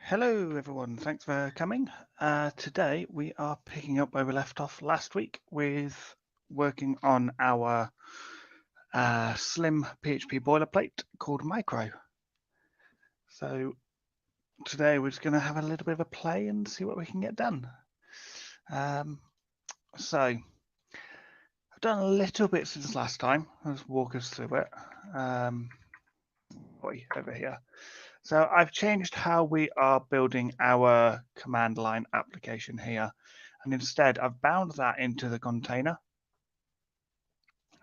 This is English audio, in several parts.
Hello everyone, thanks for coming. Today we are picking up where we left off last week with working on our SlimPHP boilerplate called Micro. So today we're just going to have a little bit of a play and see what we can get done. So I've done a little bit since last time. Let's walk us through it. Over here. So I've changed how we are building our command line application here. And instead I've bound that into the container.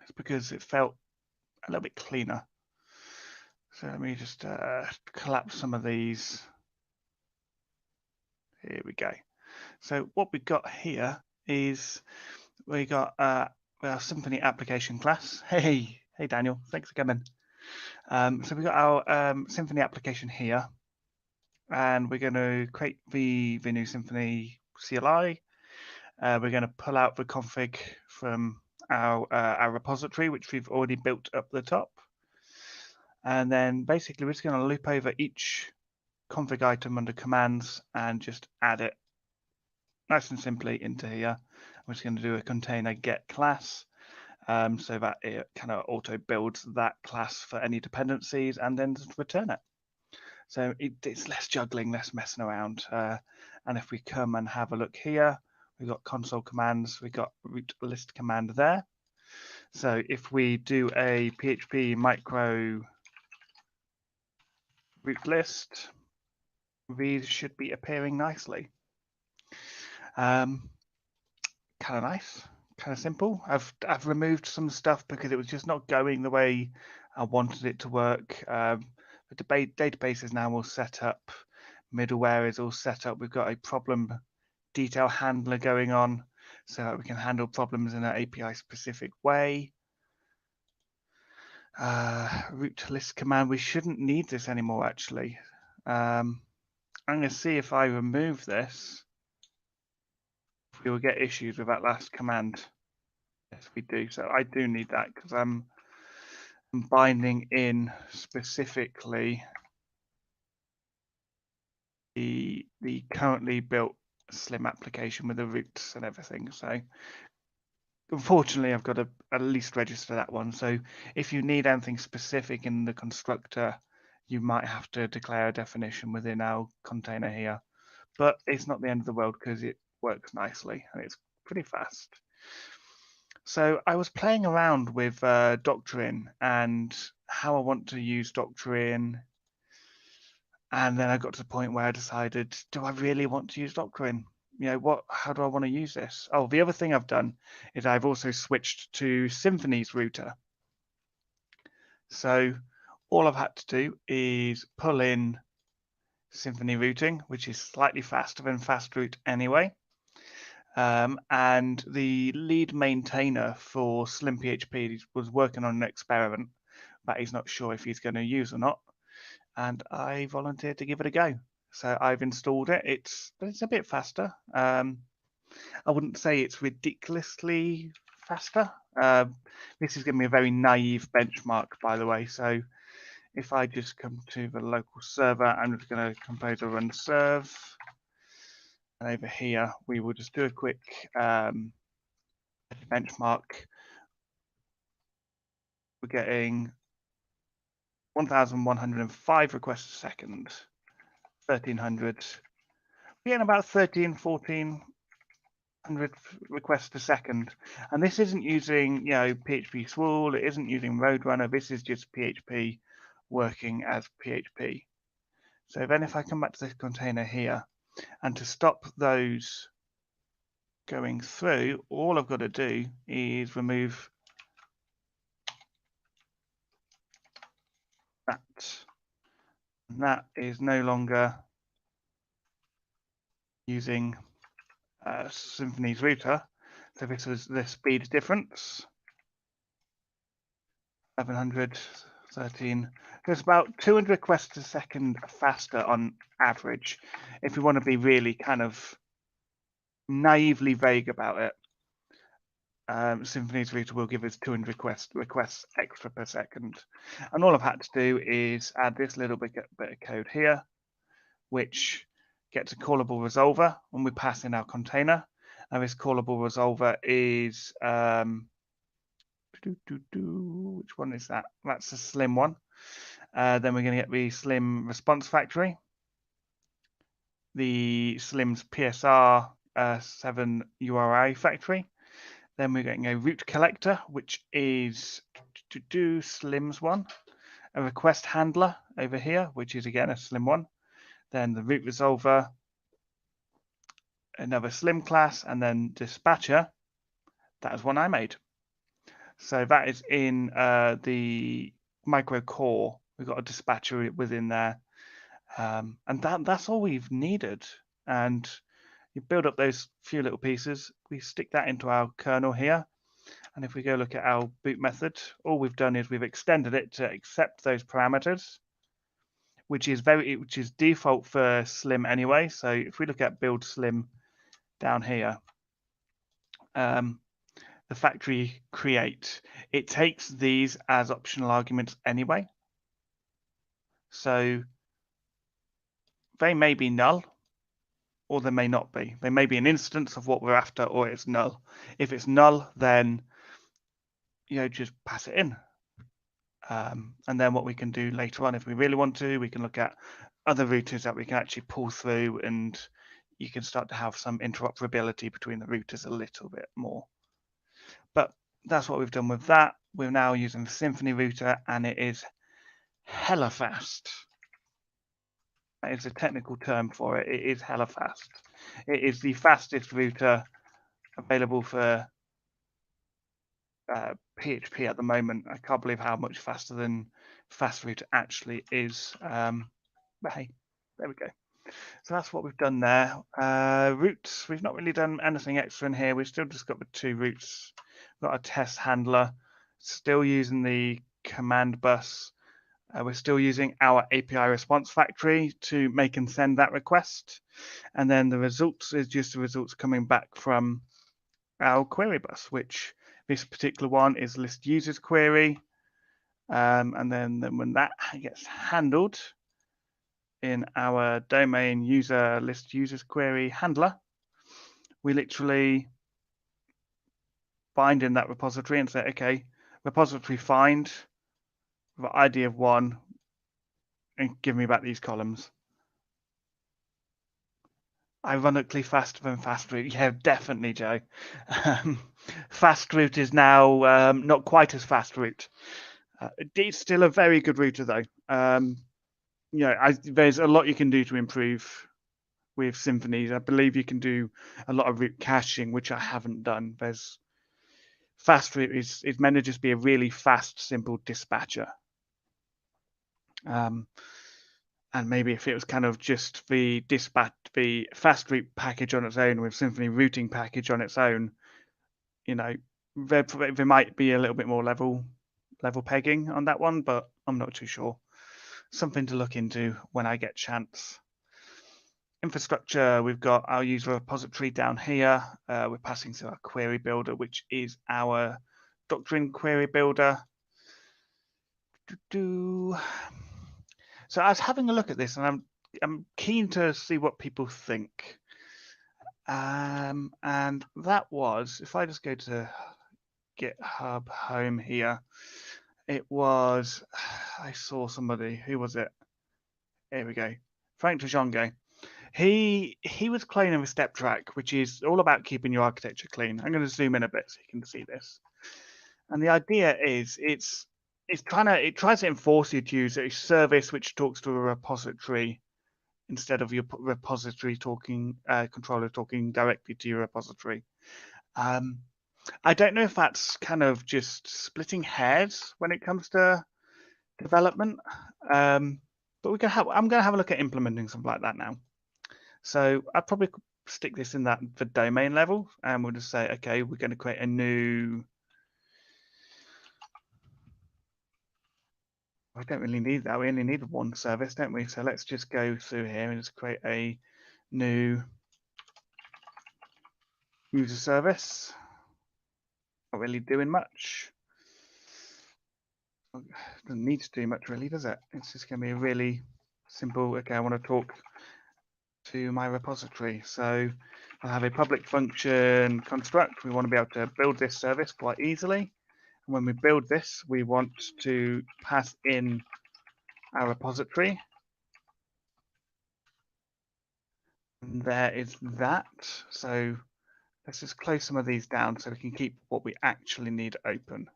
It's because it felt a little bit cleaner. So let me just collapse some of these. Here we go. So what we've got here is we got our Symfony application class. Hey Daniel, thanks for coming. So we've got our Symfony application here. And we're going to create the new Symfony CLI. We're going to pull out the config from our repository, which we've already built up the top. And then basically we're just going to loop over each config item under commands and just add it nice and simply into here. We're just going to do a container get class so that it kind of auto builds that class for any dependencies and then return it. So it's less juggling, less messing around. And if we come and have a look here, we've got console commands, we've got root list command there. So if we do a PHP micro root list, these should be appearing nicely. Kind of nice, kind of simple. I've removed some stuff because it was just not going the way I wanted it to work. The database is now all set up. Middleware is all set up. We've got a problem detail handler going on so that we can handle problems in an API specific way. Root list command, we shouldn't need this anymore actually. I'm going to see if I remove this, we will get issues with that last command. Yes, we do. So I do need that because I'm binding in specifically the currently built Slim application with the roots and everything. So unfortunately, I've got to at least register that one. So if you need anything specific in the constructor, you might have to declare a definition within our container here. But it's not the end of the world because it works nicely and it's pretty fast. So I was playing around with Doctrine and how I want to use Doctrine. And then I got to the point where I decided, do I really want to use Doctrine? How do I want to use this? Oh, the other thing I've done is I've also switched to Symfony's router. So all I've had to do is pull in Symfony routing, which is slightly faster than FastRoute anyway. And the lead maintainer for SlimPHP was working on an experiment that he's not sure if he's going to use or not. And I volunteered to give it a go. So I've installed it. It's a bit faster. I wouldn't say it's ridiculously faster. This is going to be a very naive benchmark, by the way. So if I just come to the local server, I'm just going to compose a run serve. And over here, we will just do a quick benchmark. We're getting 1,105 requests a second, 1,300. We're getting about 1,400 requests a second. And this isn't using, PHP Swirl. It isn't using Roadrunner. This is just PHP working as PHP. So then if I come back to this container here, and to stop those going through, all I've got to do is remove that. And that is no longer using Symfony's router. So this was the speed difference. 700, 13. So it's about 200 requests a second faster on average. If we want to be really kind of naively vague about it, Symfony's router will give us 200 requests extra per second. And all I've had to do is add this little bit of code here, which gets a callable resolver when we pass in our container. And this callable resolver is which one is that? That's the Slim one. Then we're going to get the Slim response factory, the Slim's PSR 7 URI factory. Then we're getting a root collector, which is Slim's one, a request handler over here, which is again a Slim one. Then the root resolver, another Slim class, and then dispatcher. That is one I made. So that is in the micro core. We've got a dispatcher within there. And that's all we've needed. And you build up those few little pieces. We stick that into our kernel here. And if we go look at our boot method, all we've done is we've extended it to accept those parameters, which is default for Slim anyway. So if we look at build Slim down here, the factory create, it takes these as optional arguments anyway. So they may be null, or they may not be. They may be an instance of what we're after, or it's null. If it's null, then just pass it in. And then what we can do later on, if we really want to, we can look at other routers that we can actually pull through, and you can start to have some interoperability between the routers a little bit more. But that's what we've done with that. We're now using the Symfony router, and it is hella fast. That is a technical term for it. It is hella fast. It is the fastest router available for PHP at the moment. I can't believe how much faster than FastRouter actually is. But hey, there we go. So that's what we've done there. Routes, we've not really done anything extra in here. We've still just got the 2 routes. We've got a test handler, still using the command bus. We're still using our API response factory to make and send that request. And then the results is just the results coming back from our query bus, which this particular one is list users query. And then when that gets handled in our domain user list users query handler, we literally bind in that repository and say, okay, repository find the ID of 1 and give me back these columns. Ironically faster than FastRoute. Yeah, definitely, Joe. FastRoute is now not quite as FastRoute. It's still a very good router, though. There's a lot you can do to improve with Symfony. I believe you can do a lot of route caching, which I haven't done. FastRoute is meant to just be a really fast, simple dispatcher. And maybe if it was kind of just the FastRoute package on its own with Symfony routing package on its own, there might be a little bit more level pegging on that one, but I'm not too sure. Something to look into when I get chance. Infrastructure, we've got our user repository down here. We're passing through our query builder, which is our Doctrine query builder. So I was having a look at this, and I'm keen to see what people think. And that was, if I just go to GitHub home here, it was, I saw somebody, who was it? Here we go, Frank Tajongo. He was cloning with Steptrack, which is all about keeping your architecture clean. I'm going to zoom in a bit so you can see this. And the idea is it tries to enforce you to use a service which talks to a repository instead of your repository controller talking directly to your repository. I don't know if that's kind of just splitting hairs when it comes to development, but I'm going to have a look at implementing something like that now. So I'd probably stick this in the domain level, and we'll just say, okay, we're going to create a new. We don't really need that. We only need one service, don't we? So let's just go through here and just create a new user service. Not really doing much. Doesn't need to do much really, does it? It's just going to be a really simple, okay, I want to talk to my repository. So I have a public function construct. We want to be able to build this service quite easily. And when we build this, we want to pass in our repository. And there is that. So let's just close some of these down so we can keep what we actually need open.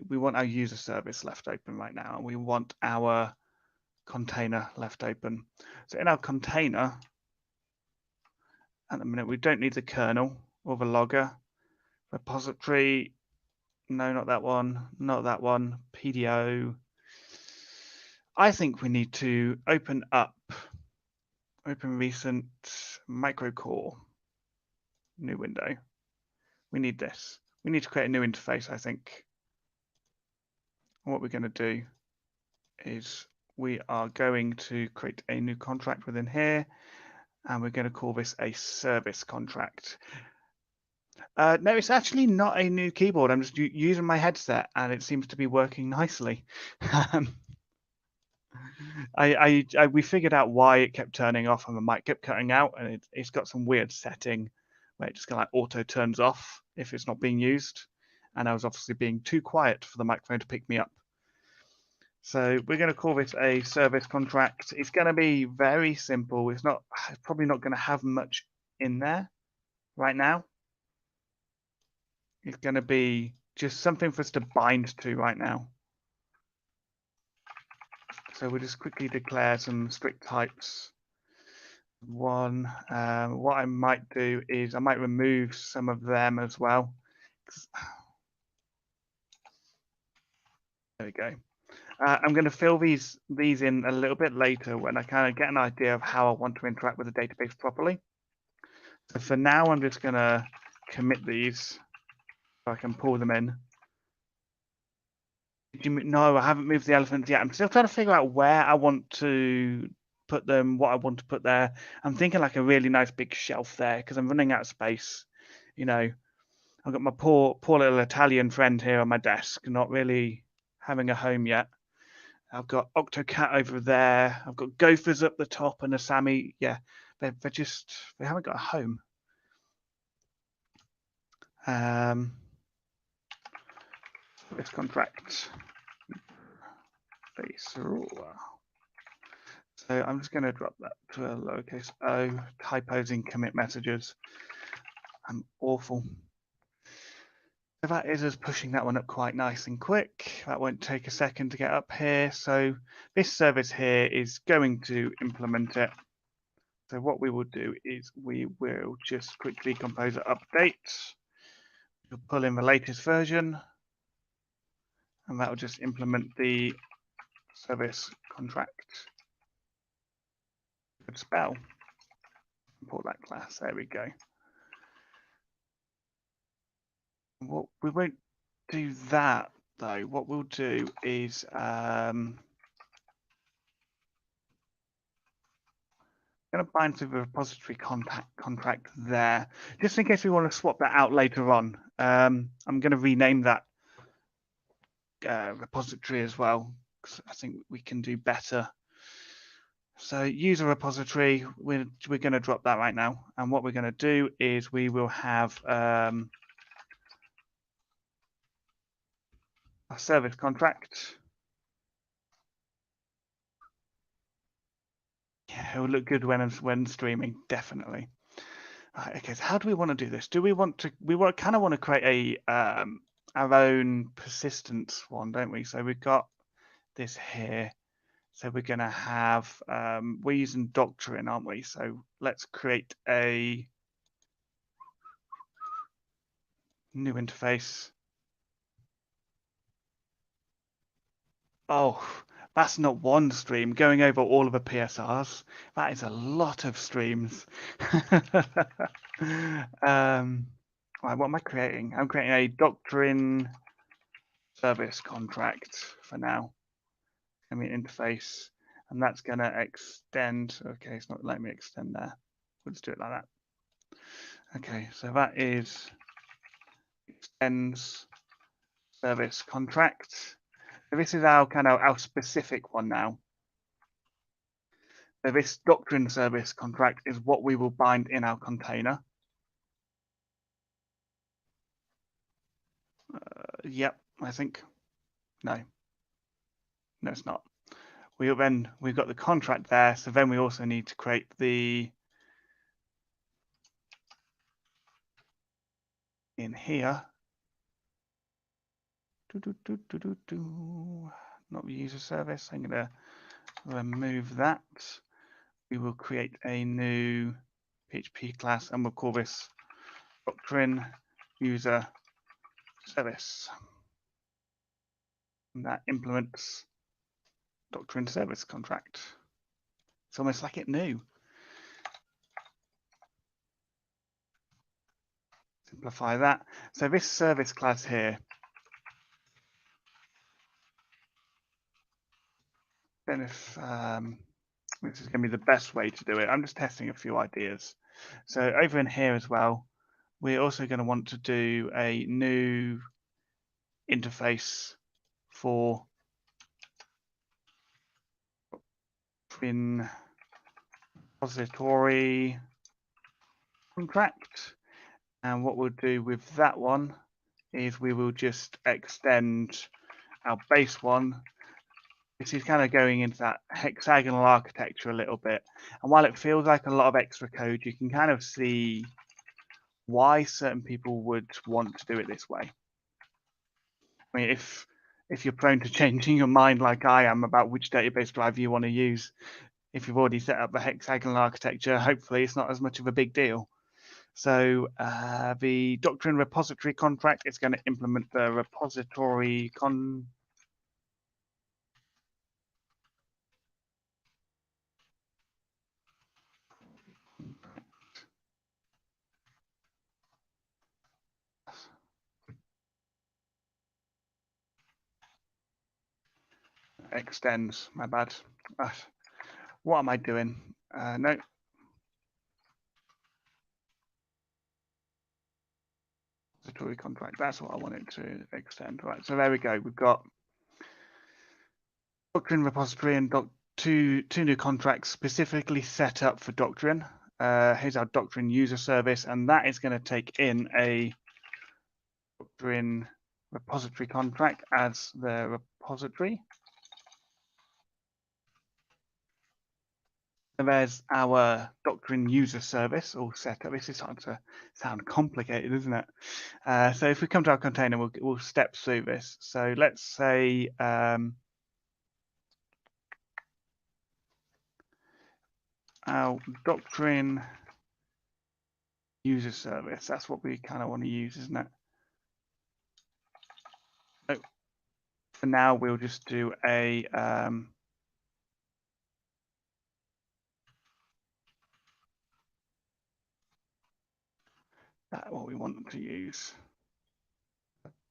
We want our user service left open right now, and we want our container left open. So in our container, at the minute, we don't need the kernel or the logger. Repository, no, not that one, not that one. PDO. I think we need to open recent microcore, new window. We need this. We need to create a new interface, I think. What we're going to do is we are going to create a new contract within here, and we're going to call this a service contract. No, it's actually not a new keyboard. I'm just using my headset, and it seems to be working nicely. We figured out why it kept turning off and the mic kept cutting out, and it's got some weird setting where it just kind of like auto turns off if it's not being used. And I was obviously being too quiet for the microphone to pick me up. So we're going to call this a service contract. It's going to be very simple. It's probably not going to have much in there right now. It's going to be just something for us to bind to right now. So we'll just quickly declare some strict types. One, what I might do is I might remove some of them as well. There we go. I'm going to fill these in a little bit later when I kind of get an idea of how I want to interact with the database properly. So for now, I'm just going to commit these so I can pull them in. No, I haven't moved the elephants yet. I'm still trying to figure out where I want to put them, what I want to put there. I'm thinking like a really nice big shelf there because I'm running out of space. You know, I've got my poor little Italian friend here on my desk, not really having a home yet. I've got Octocat over there. I've got Gophers up the top and Asami. Yeah, they haven't got a home. This contract. So I'm just going to drop that to a lowercase o. Typos in commit messages. I'm awful. So that is us pushing that one up quite nice and quick. That won't take a second to get up here. So this service here is going to implement it. So what we will do is we will just quickly compose an update. We'll pull in the latest version, and that will just implement the service contract. Good spell. Import that class. There we go. We won't do that though. What we'll do is going to bind to the repository contract there, just in case we want to swap that out later on. I'm going to rename that repository as well, because I think we can do better. So user repository, we're going to drop that right now. And what we're going to do is we will have a service contract. Yeah, it will look good when streaming, definitely. Right, okay, so how do we want to do this? Do we want to? We kind of want to create a our own persistence one, don't we? So we've got this here. So we're going to have we're using Doctrine, aren't we? So let's create a new interface. Oh, that's not one stream going over all of the PSRs. That is a lot of streams. Right, what am I creating? I'm creating a Doctrine service contract for now. I mean interface, and that's going to extend. Okay, it's not letting me extend there. We'll just do it like that. Okay, so that is extends service contract. So this is our specific one now. So this Doctrine service contract is what we will bind in our container. Yep, I think. No, it's not. We've got the contract there, so then we also need to create the in here. Not the user service. I'm going to remove that. We will create a new PHP class and we'll call this Doctrine User Service. And that implements Doctrine Service Contract. It's almost like it new. Simplify that. So this service class here, then if this is going to be the best way to do it. I'm just testing a few ideas. So over in here as well, we're also going to want to do a new interface for Doctrine repository contract. And what we'll do with that one is we will just extend our base one. This is kind of going into that hexagonal architecture a little bit. And while it feels like a lot of extra code, you can kind of see why certain people would want to do it this way. I mean, if you're prone to changing your mind like I am about which database driver you want to use, if you've already set up the hexagonal architecture, hopefully it's not as much of a big deal. So the Doctrine repository contract is going to implement the repository extends, my bad. What am I doing? No. Repository contract, that's what I wanted to extend. Right, so there we go. We've got Doctrine repository and two new contracts specifically set up for Doctrine. Here's our Doctrine user service, and that is going to take in a Doctrine repository contract as the repository. And there's our Doctrine user service all set up. This is starting to sound complicated, isn't it? So if we come to our container, we'll step through this. So let's say our Doctrine user service. That's what we kind of want to use, isn't it? So for now, we'll just do a what we want to use.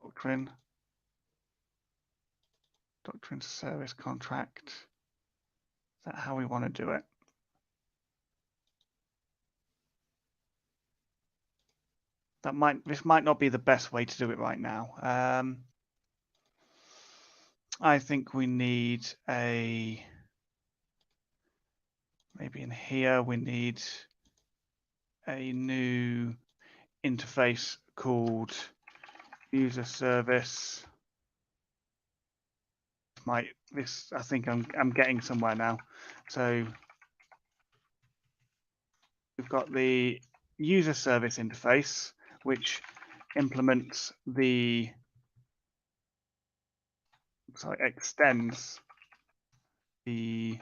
Doctrine service contract. Is that how we want to do it? This might not be the best way to do it right now. I think we need maybe in here we need a new interface called UserService. I think I'm getting somewhere now. So we've got the UserService interface, which implements extends the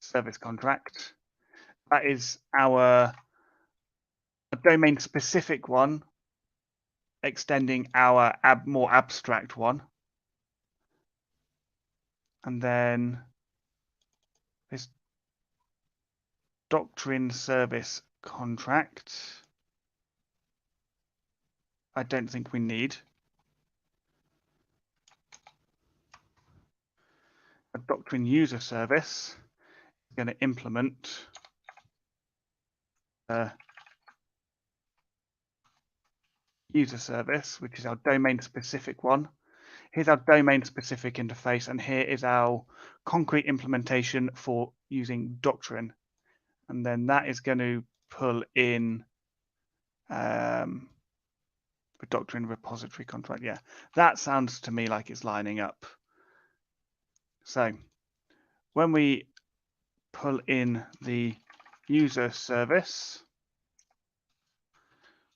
service contract. That is a domain specific one, extending our more abstract one. And then this Doctrine service contract, I don't think we need. A Doctrine user service is going to implement user service, which is our domain specific one. here's our domain specific interface, and here is our concrete implementation for using Doctrine. And then that is going to pull in the Doctrine repository contract. Yeah, that sounds to me like it's lining up. So when we pull in the user service,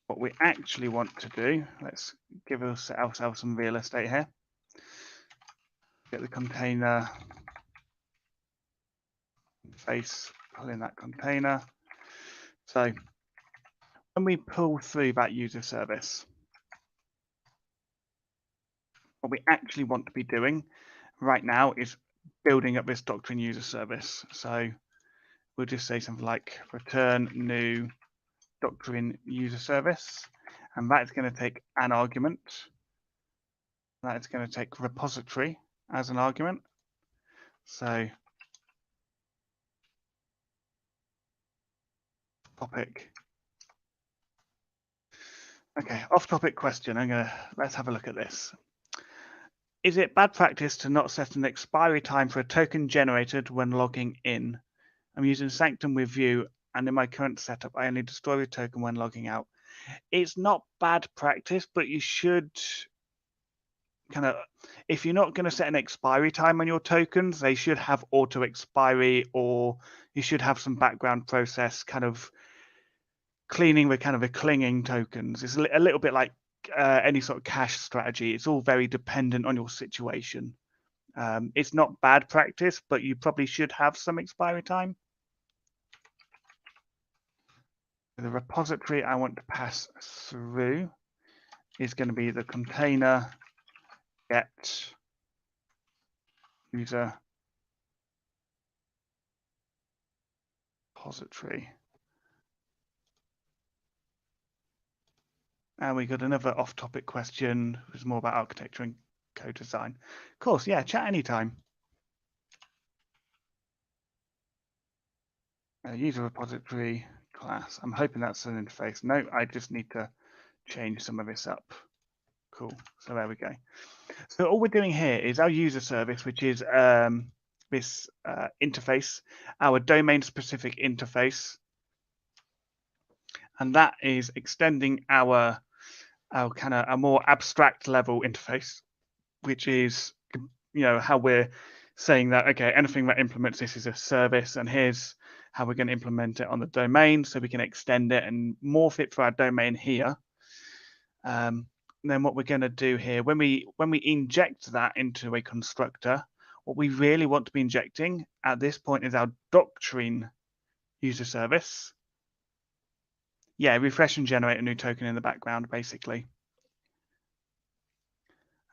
what we actually want to do, let's give ourselves some real estate here. Get the container face, pull in that container. So when we pull through that user service, what we actually want to be doing right now is building up this Doctrine user service. So we'll just say something like return new Doctrine user service, and that's going to take an argument. That is going to take repository as an argument. So topic. Okay, off-topic question. Let's have a look at this. Is it bad practice to not set an expiry time for a token generated when logging in? I'm using Sanctum with Vue, and in my current setup, I only destroy a token when logging out. It's not bad practice, but you should if you're not going to set an expiry time on your tokens, they should have auto expiry, or you should have some background process cleaning the the clinging tokens. It's a little bit like any sort of cache strategy. It's all very dependent on your situation. It's not bad practice, but you probably should have some expiry time. The repository I want to pass through is going to be the container get user repository. And we got another off-topic question, which is more about architecture and code design. Of course, yeah, chat anytime. User repository class. I'm hoping that's an interface. No, I just need to change some of this up. Cool. So there we go. So all we're doing here is our user service, which is this interface, our domain-specific interface, and that is extending our a more abstract level interface, which is how we're saying that anything that implements this is a service, and here's how we're going to implement it on the domain, so we can extend it and morph it for our domain here. Then what we're going to do here, when we inject that into a constructor, what we really want to be injecting at this point is our Doctrine user service. Yeah, refresh and generate a new token in the background, basically.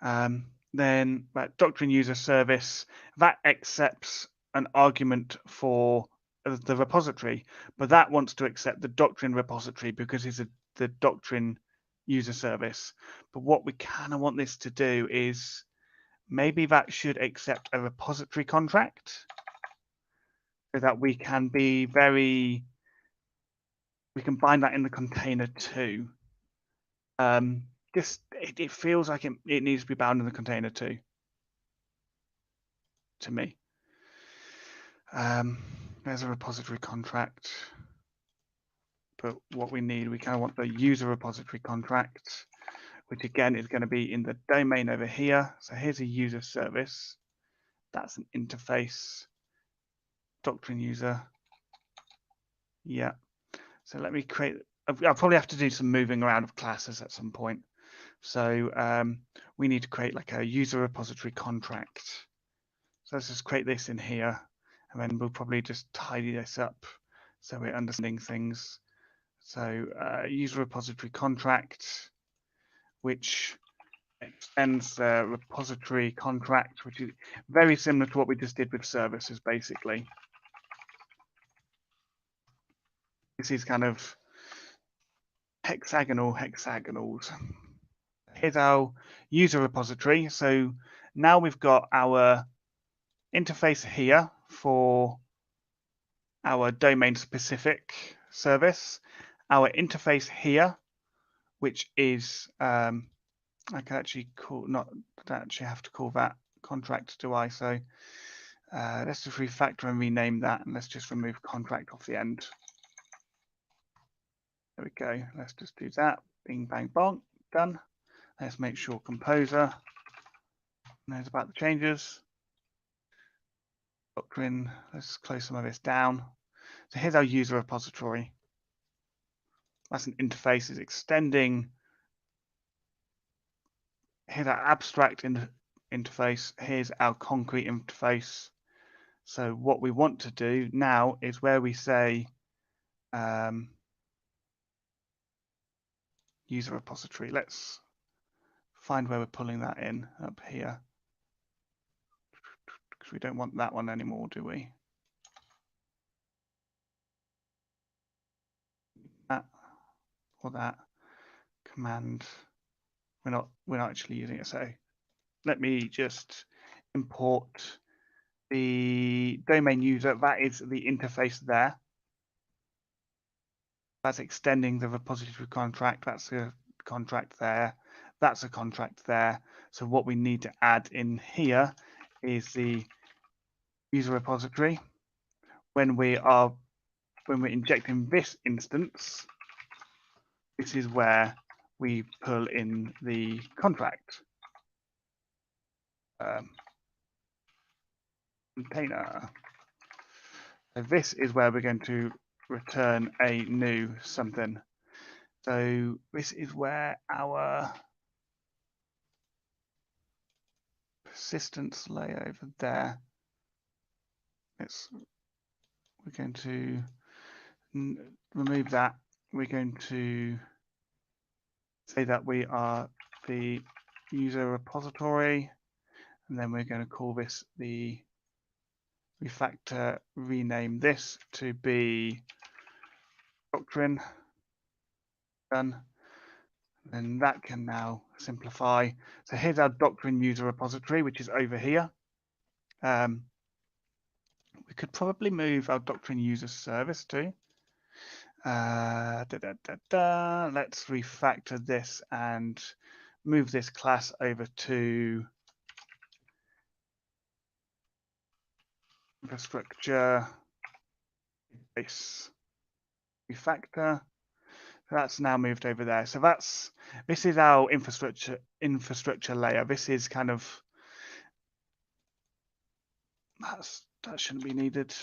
Then that Doctrine user service, that accepts an argument for the repository, but that wants to accept the Doctrine repository because it's the Doctrine user service. But what we kind of want this to do is maybe that should accept a repository contract, so that we can be we can bind that in the container too. It feels like it needs to be bound in the container too, to me. There's a repository contract, but what we need, we kind of want the user repository contract, which again is going to be in the domain over here. So here's a user service. That's an interface. Doctrine user. Yeah. So let me create. I'll probably have to do some moving around of classes at some point. So we need to create like a user repository contract. So let's just create this in here, and then we'll probably just tidy this up so we're understanding things. So user repository contract, which extends the repository contract, which is very similar to what we just did with services, basically. This is kind of hexagonals. Here's our user repository. So now we've got our interface here for our domain specific service, our interface here, which is I can actually call, not don't actually have to call that contract, do I? So let's just refactor and rename that, and let's just remove contract off the end. There we go. Let's just do that. Bing, bang, bong. Done. Let's make sure Composer knows about the changes. Doctrine. Let's close some of this down. So here's our user repository. That's an interface. It's extending. Here's our abstract interface. Here's our concrete interface. So what we want to do now is where we say user repository. Let's find where we're pulling that in up here, because we don't want that one anymore, do we? That or that command. We're not actually using it. So let me just import the domain user. That is the interface there. That's extending the repository contract. That's a contract there. That's a contract there. So what we need to add in here is the user repository. When we're injecting this instance, this is where we pull in the contract container. So this is where we're going to return a new something. So this is where our persistence layer over there. We're going to remove that. We're going to say that we are the user repository, and then we're going to call this the refactor, rename this to be Doctrine. Done. And that can now simplify. So here's our Doctrine user repository, which is over here. We could probably move our Doctrine user service too. Let's refactor this and move this class over to infrastructure base refactor. That's now moved over there. So this is our infrastructure layer. This is kind of that shouldn't be needed.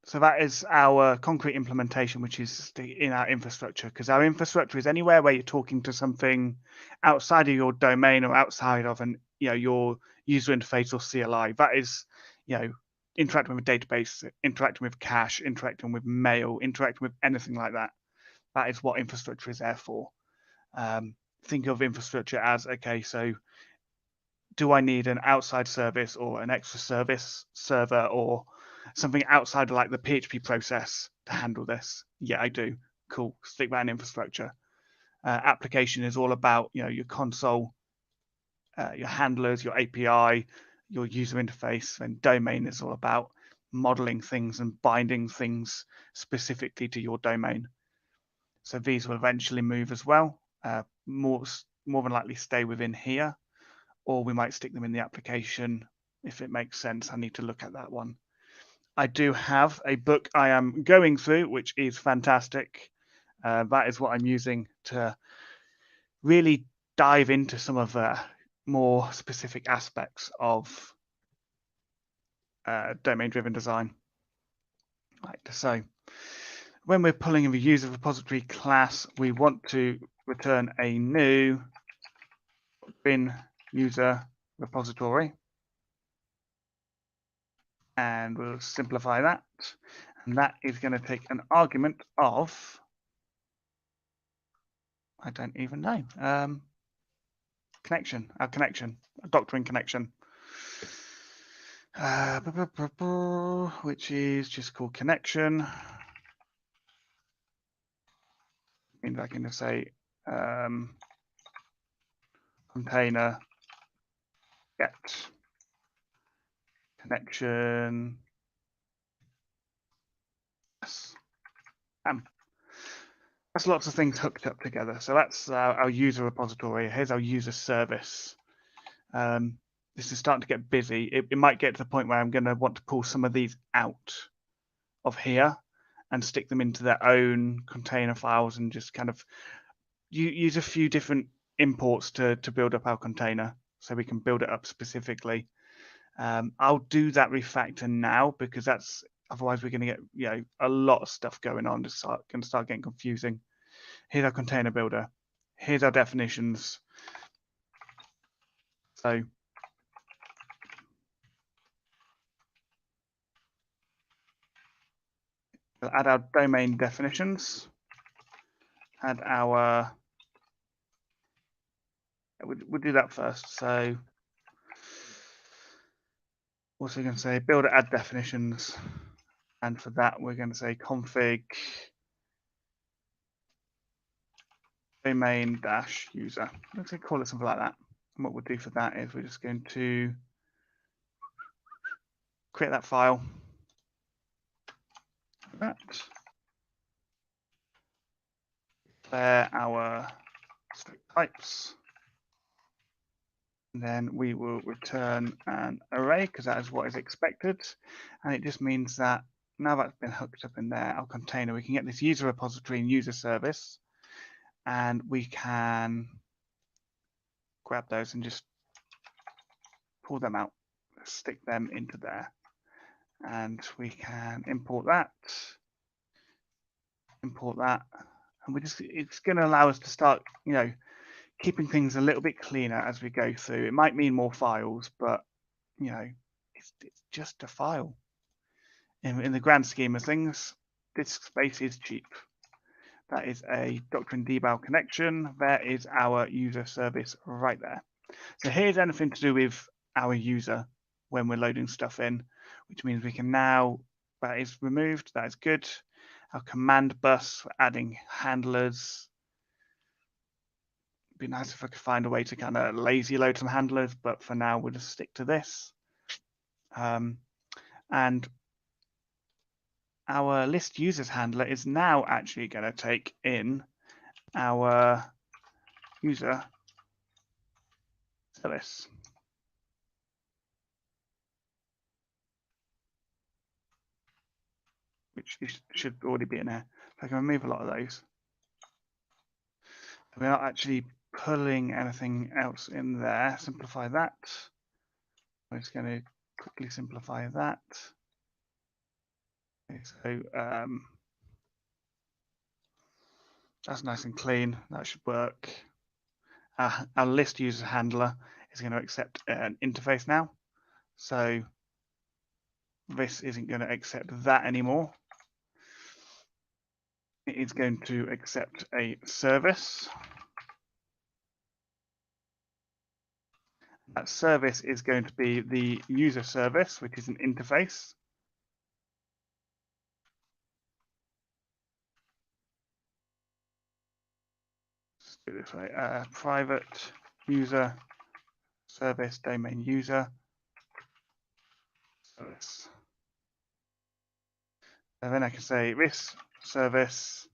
So that is our concrete implementation, which is in our infrastructure, because our infrastructure is anywhere where you're talking to something outside of your domain or outside of your user interface or CLI. That is, interacting with a database, interacting with cache, interacting with mail, interacting with anything like that. That is what infrastructure is there for. Think of infrastructure as, okay, so do I need an outside service or an extra service server or something outside of like the PHP process to handle this? Yeah, I do. Cool. Stick that in infrastructure. Application is all about your console, your handlers, your API, your user interface. And domain is all about modeling things and binding things specifically to your domain. So these will eventually move as well. More than likely stay within here, or we might stick them in the application if it makes sense. I need to look at that one. I do have a book I am going through, which is fantastic. That is what I'm using to really dive into some of the more specific aspects of domain-driven design. Right, so when we're pulling in the user repository class, we want to return a new bin user repository. And we'll simplify that. And that is going to take an argument of, I don't even know, connection, a Doctrine connection, which is just called connection. Means I can just say container get connection. Yes. That's lots of things hooked up together. So that's our user repository. Here's our user service. This is starting to get busy. It might get to the point where I'm going to want to pull some of these out of here and stick them into their own container files and just kind of use a few different imports to build up our container so we can build it up specifically. I'll do that refactor now because otherwise we're going to get a lot of stuff going on. It's going to start getting confusing. Here's our container builder. Here's our definitions. So we'll add our domain definitions. Add our we'll do that first. So also going to say builder add definitions, and for that we're going to say config domain dash user. Let's call it something like that. And what we'll do for that is we're just going to create that file. That. Declare our strict types. And then we will return an array because that is what is expected. And it just means that now that's been hooked up in there, our container, we can get this user repository and user service, and we can grab those and just pull them out, stick them into there. And we can import that, and it's going to allow us to start, keeping things a little bit cleaner as we go through. It might mean more files, but it's just a file. In the grand scheme of things, disk space is cheap. That is a Doctrine debug connection. There is our user service right there. So here's anything to do with our user when we're loading stuff in, which means we can now, that is removed, that is good. Our command bus for adding handlers. It'd be nice if I could find a way to kind of lazy load some handlers, but for now we'll just stick to this. And our list users handler is now actually going to take in our user service. Which should already be in there. So I can remove a lot of those. We're not actually pulling anything else in there. Simplify that. I'm just going to quickly simplify that. Okay, so that's nice and clean. That should work. Our list user handler is going to accept an interface now. So this isn't going to accept that anymore. It is going to accept a service. That service is going to be the user service, which is an interface. Let's do it this way. Private user service domain user service. And then I can say this service.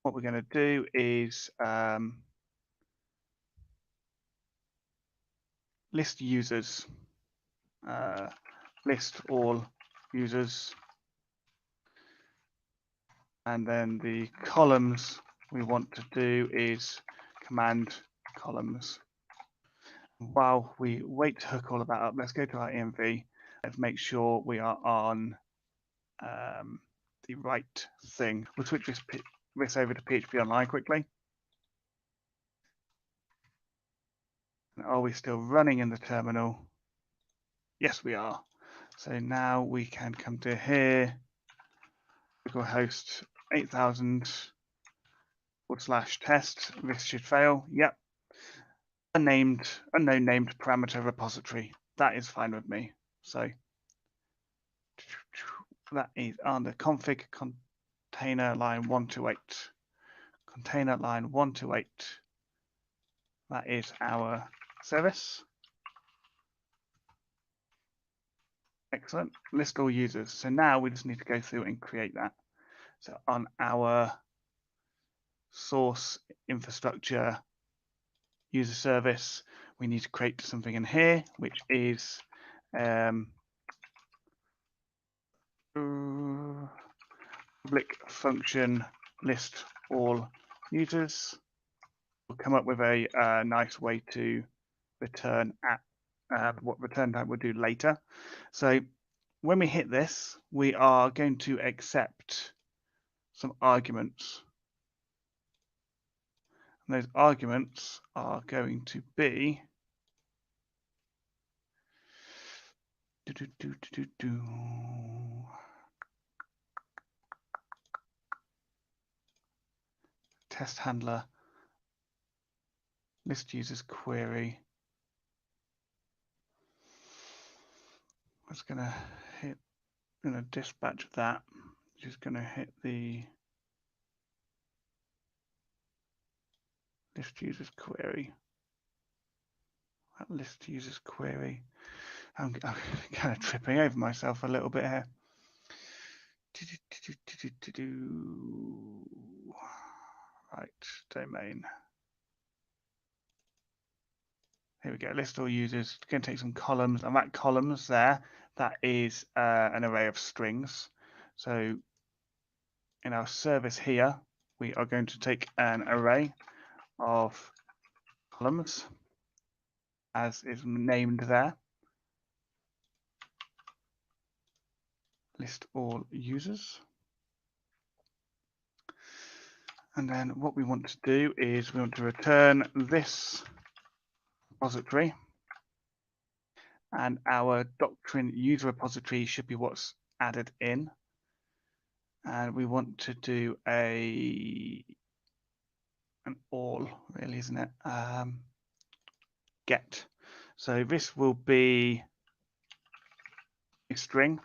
What we're going to do is list users, list all users, and then the columns we want to do is command columns. While we wait to hook all of that up, let's go to our env. Let's make sure we are on the right thing. We'll switch this over to PHP Online quickly. Are we still running in the terminal? Yes, we are. So now we can come to here, localhost 8000 /test. This should fail. Yep. Unknown named parameter repository. That is fine with me. So that is on the config container line 128. Container line 128. That is our service. Excellent. List all users. So now we just need to go through and create that. So on our source infrastructure user service, we need to create something in here, which is public function list all users. We'll come up with a nice way to return at what return type we'll do later. So when we hit this, we are going to accept some arguments. And those arguments are going to be test handler list users query. I was going to hit in a dispatch of that, which is going to hit the list users query. That list users query. I'm kind of tripping over myself a little bit here. Right, domain. Here we go, list all users. Going to take some columns, and that columns there, that is an array of strings. So in our service here, we are going to take an array of columns, as is named there. List all users. And then what we want to do is we want to return this repository, and our Doctrine user repository should be what's added in. And we want to do an all, really, isn't it? Get. So this will be a string.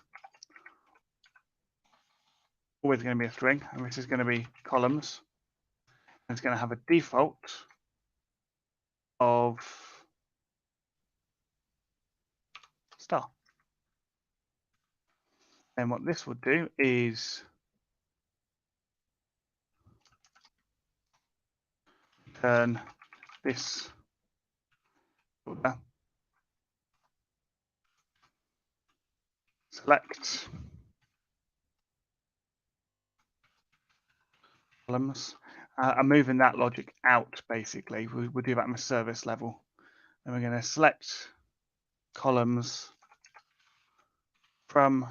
Always going to be a string, and this is going to be columns. And it's going to have a default of star. And what this will do is turn this folder, select columns. I'm moving that logic out, basically. We'll do that on the service level. And we're going to select columns from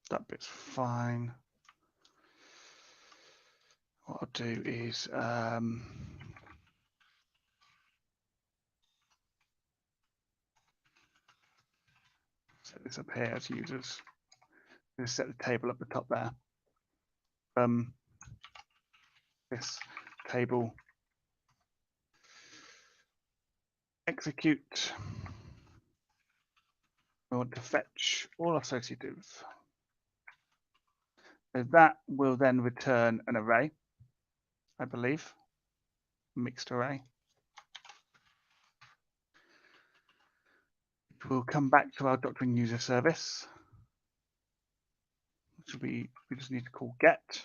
that bit's fine. What I'll do is set this up here as users. Just set the table up the top there. This table execute. We want to fetch all associative. So that will then return an array, I believe, mixed array. We'll come back to our Doctrine user service, which will be, we just need to call get.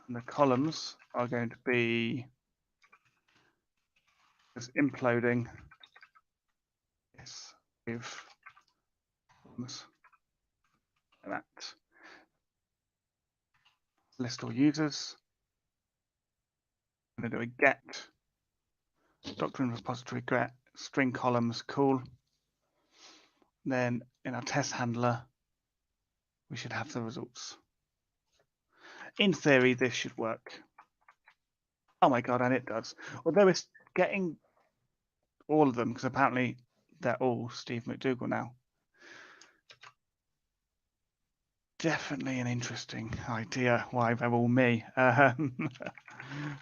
And the columns are going to be just imploding this with columns like that. List all users. I'm going to do a get Doctrine repository get string columns, cool. Then in our test handler, we should have the results. In theory, this should work. Oh my God, and it does. Although it's getting all of them, because apparently they're all Steve McDougall now. Definitely an interesting idea why they're all me.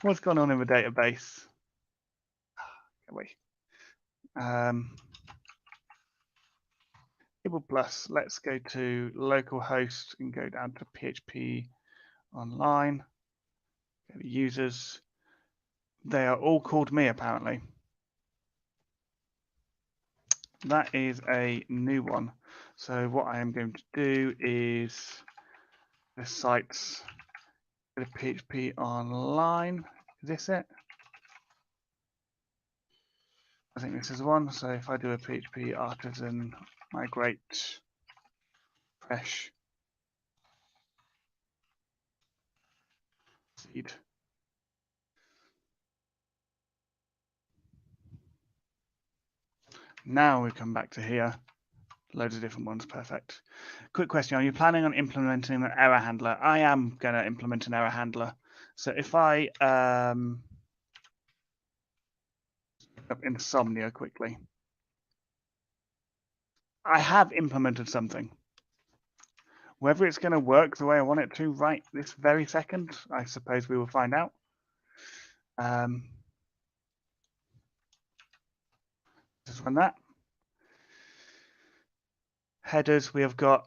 What's going on in the database? Wait. Table plus, let's go to localhost and go down to PHP online. The users, they are all called me apparently. That is a new one. So what I am going to do is the site's PHP online. Is this it? I think this is one. So if I do a PHP artisan migrate fresh seed. Now we come back to here. Loads of different ones. Perfect. Quick question. Are you planning on implementing an error handler? I am going to implement an error handler. So if I up insomnia quickly, I have implemented something. Whether it's going to work the way I want it to right this very second, I suppose we will find out. Just run that. Headers, we have got,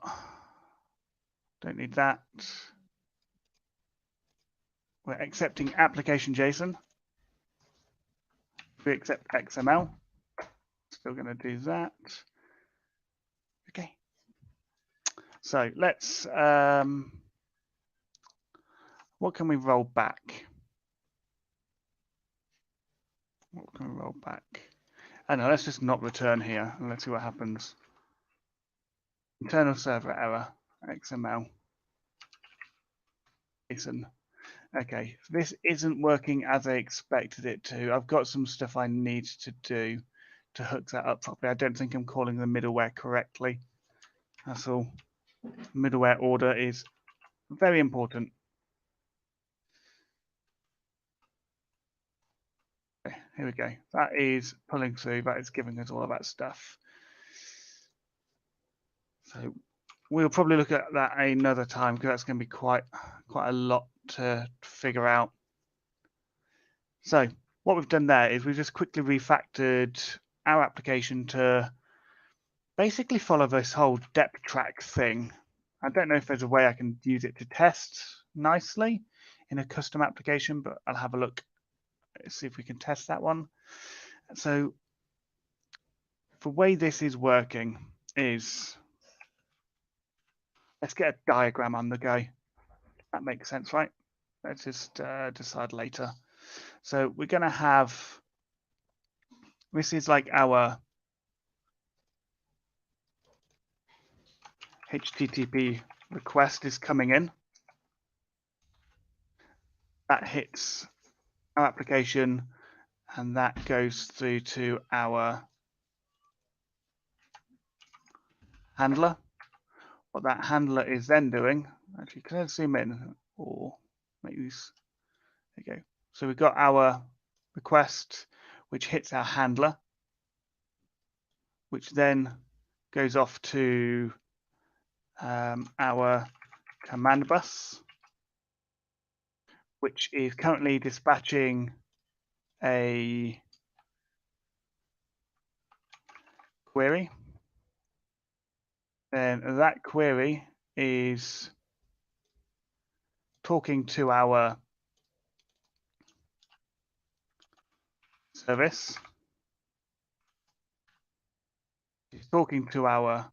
don't need that. We're accepting application JSON. We accept XML. Still going to do that. Okay. So let's, what can we roll back? What can we roll back? I don't know, let's just not return here and let's see what happens. Internal server error, XML, JSON. Okay, this isn't working as I expected it to. I've got some stuff I need to do to hook that up properly. I don't think I'm calling the middleware correctly. That's all. Middleware order is very important. Okay, here we go. That is pulling through. That is giving us all of that stuff. So we'll probably look at that another time because that's going to be quite a lot to figure out. So what we've done there is we've just quickly refactored our application to basically follow this whole Steptrack thing. I don't know if there's a way I can use it to test nicely in a custom application, but I'll have a look, see if we can test that one. So the way this is working is, let's get a diagram on the go. That makes sense, right? Let's just decide later. So we're going to have, this is like our HTTP request is coming in. That hits our application and that goes through to our handler. What that handler is then doing, actually, can I zoom in or make these? There you go. So we've got our request, which hits our handler, which then goes off to our command bus, which is currently dispatching a query. Then that query is talking to our service. It's talking to our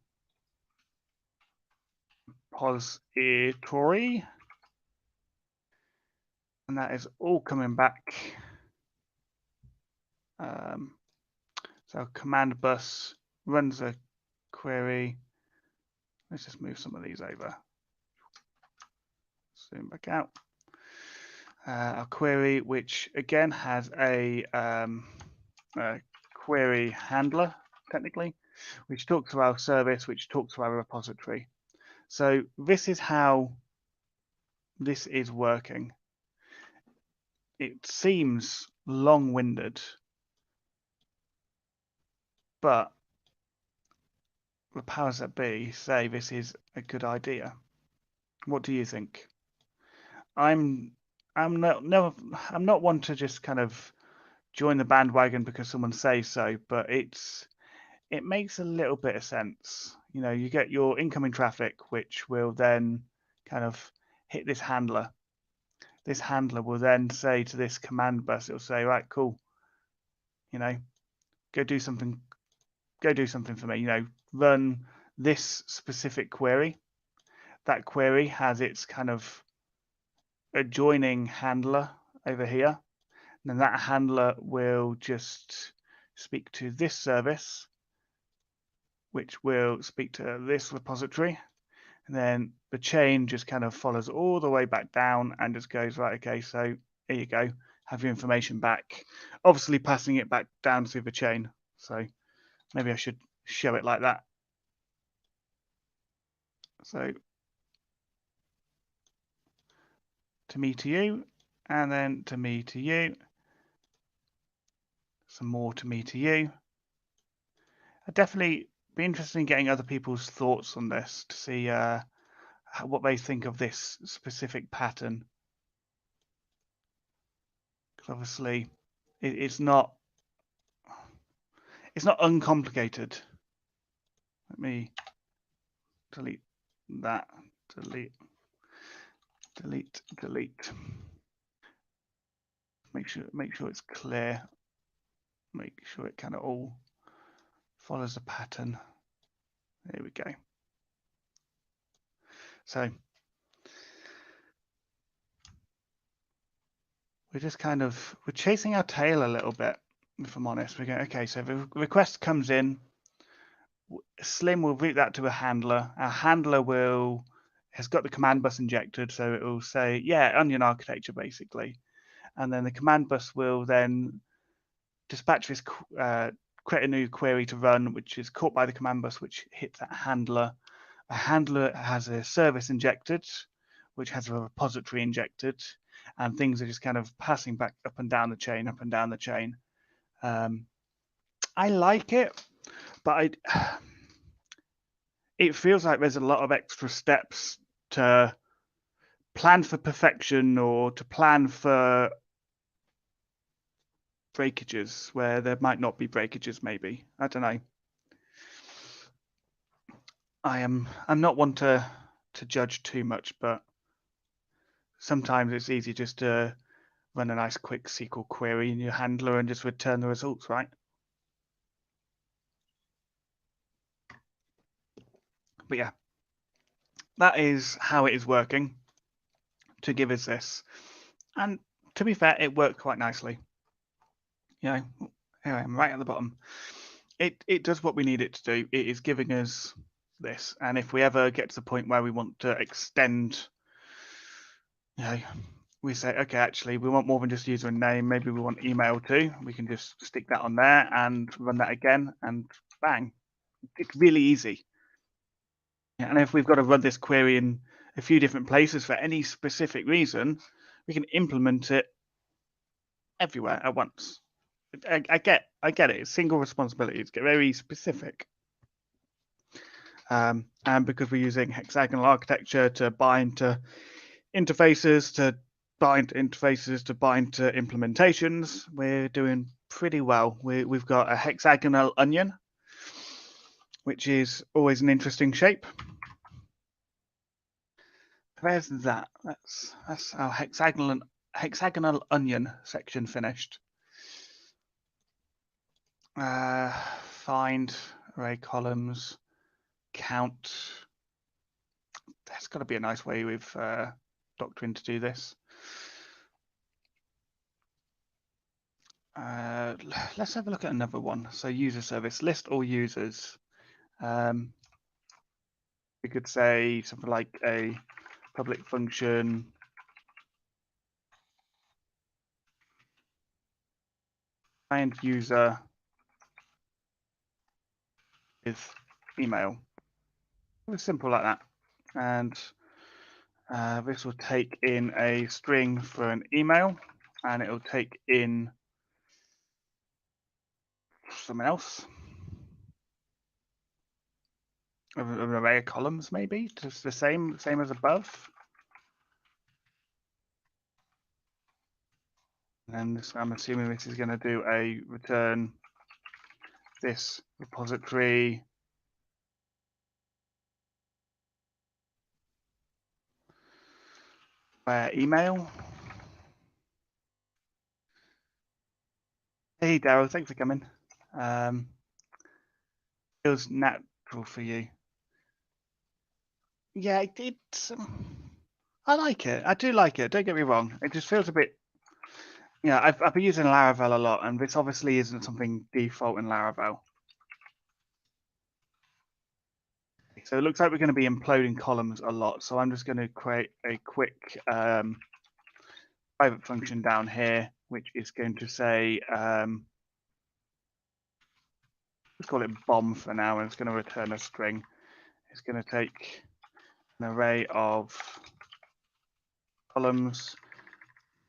repository. And that is all coming back. So command bus runs a query. Let's just move some of these over. Zoom back out. A query, which again has a query handler, technically, which talks to our service, which talks to our repository. So this is how this is working. It seems long-winded, but the powers that be say this is a good idea. What do you think? I'm not one to just kind of join the bandwagon because someone says so, but it makes a little bit of sense. You know, you get your incoming traffic, which will then kind of hit this handler. this handler will then say to this command bus, it'll say, right, cool, go do something for me, run this specific query. That query has its kind of adjoining handler over here. And then that handler will just speak to this service, which will speak to this repository. And then the chain just kind of follows all the way back down and just goes, right, okay, so here you go, have your information back. Obviously passing it back down through the chain. So maybe I should show it like that. So to me to you, and then to me to you, some more to me to you. I'd definitely be interested in getting other people's thoughts on this to see what they think of this specific pattern. Because obviously it's not uncomplicated. Let me delete that. Delete. Make sure it's clear. Make sure it kind of all follows a pattern. There we go. So we're just we're chasing our tail a little bit, if I'm honest. We're going, okay, so the request comes in, Slim will route that to a handler. Our handler has got the command bus injected, so it will say, yeah, onion architecture, basically. And then the command bus will then dispatch this, create a new query to run, which is caught by the command bus, which hits that handler. A handler has a service injected, which has a repository injected, and things are just kind of passing back up and down the chain, I like it, but it feels like there's a lot of extra steps to plan for perfection or to plan for breakages where there might not be breakages, maybe. I don't know. I'm not one to judge too much, but sometimes it's easy just to run a nice quick SQL query in your handler and just return the results, right? But yeah, that is how it is working to give us this. And to be fair, it worked quite nicely. Here I am right at the bottom. It does what we need it to do. It is giving us this. And if we ever get to the point where we want to extend, we say, okay, actually, we want more than just user and name. Maybe we want email too. We can just stick that on there and run that again, and bang. It's really easy. And if we've got to run this query in a few different places for any specific reason, we can implement it everywhere at once. I get it. It's single responsibility. It's very specific. And because we're using hexagonal architecture to bind to interfaces, to bind to implementations, we're doing pretty well. We've got a hexagonal onion, which is always an interesting shape. Where's that? That's our hexagonal onion section finished. Find array columns, count. There's got to be a nice way with Doctrine to do this. Let's have a look at another one. So UserService, list all users. We could say something like a public function find user with email. It was simple like that. And this will take in a string for an email, and it will take in something else. An array of columns, maybe, just the same as above. And this, I'm assuming this is going to do a return this repository where email. Hey, Daryl, thanks for coming. Feels natural for you. Yeah, it's. I like it. I do like it. Don't get me wrong. It just feels a bit. Yeah, I've been using Laravel a lot, and this obviously isn't something default in Laravel. So it looks like we're going to be imploding columns a lot. So I'm just going to create a quick private function down here, which is going to say, let's call it bomb for now, and it's going to return a string. It's going to take an array of columns,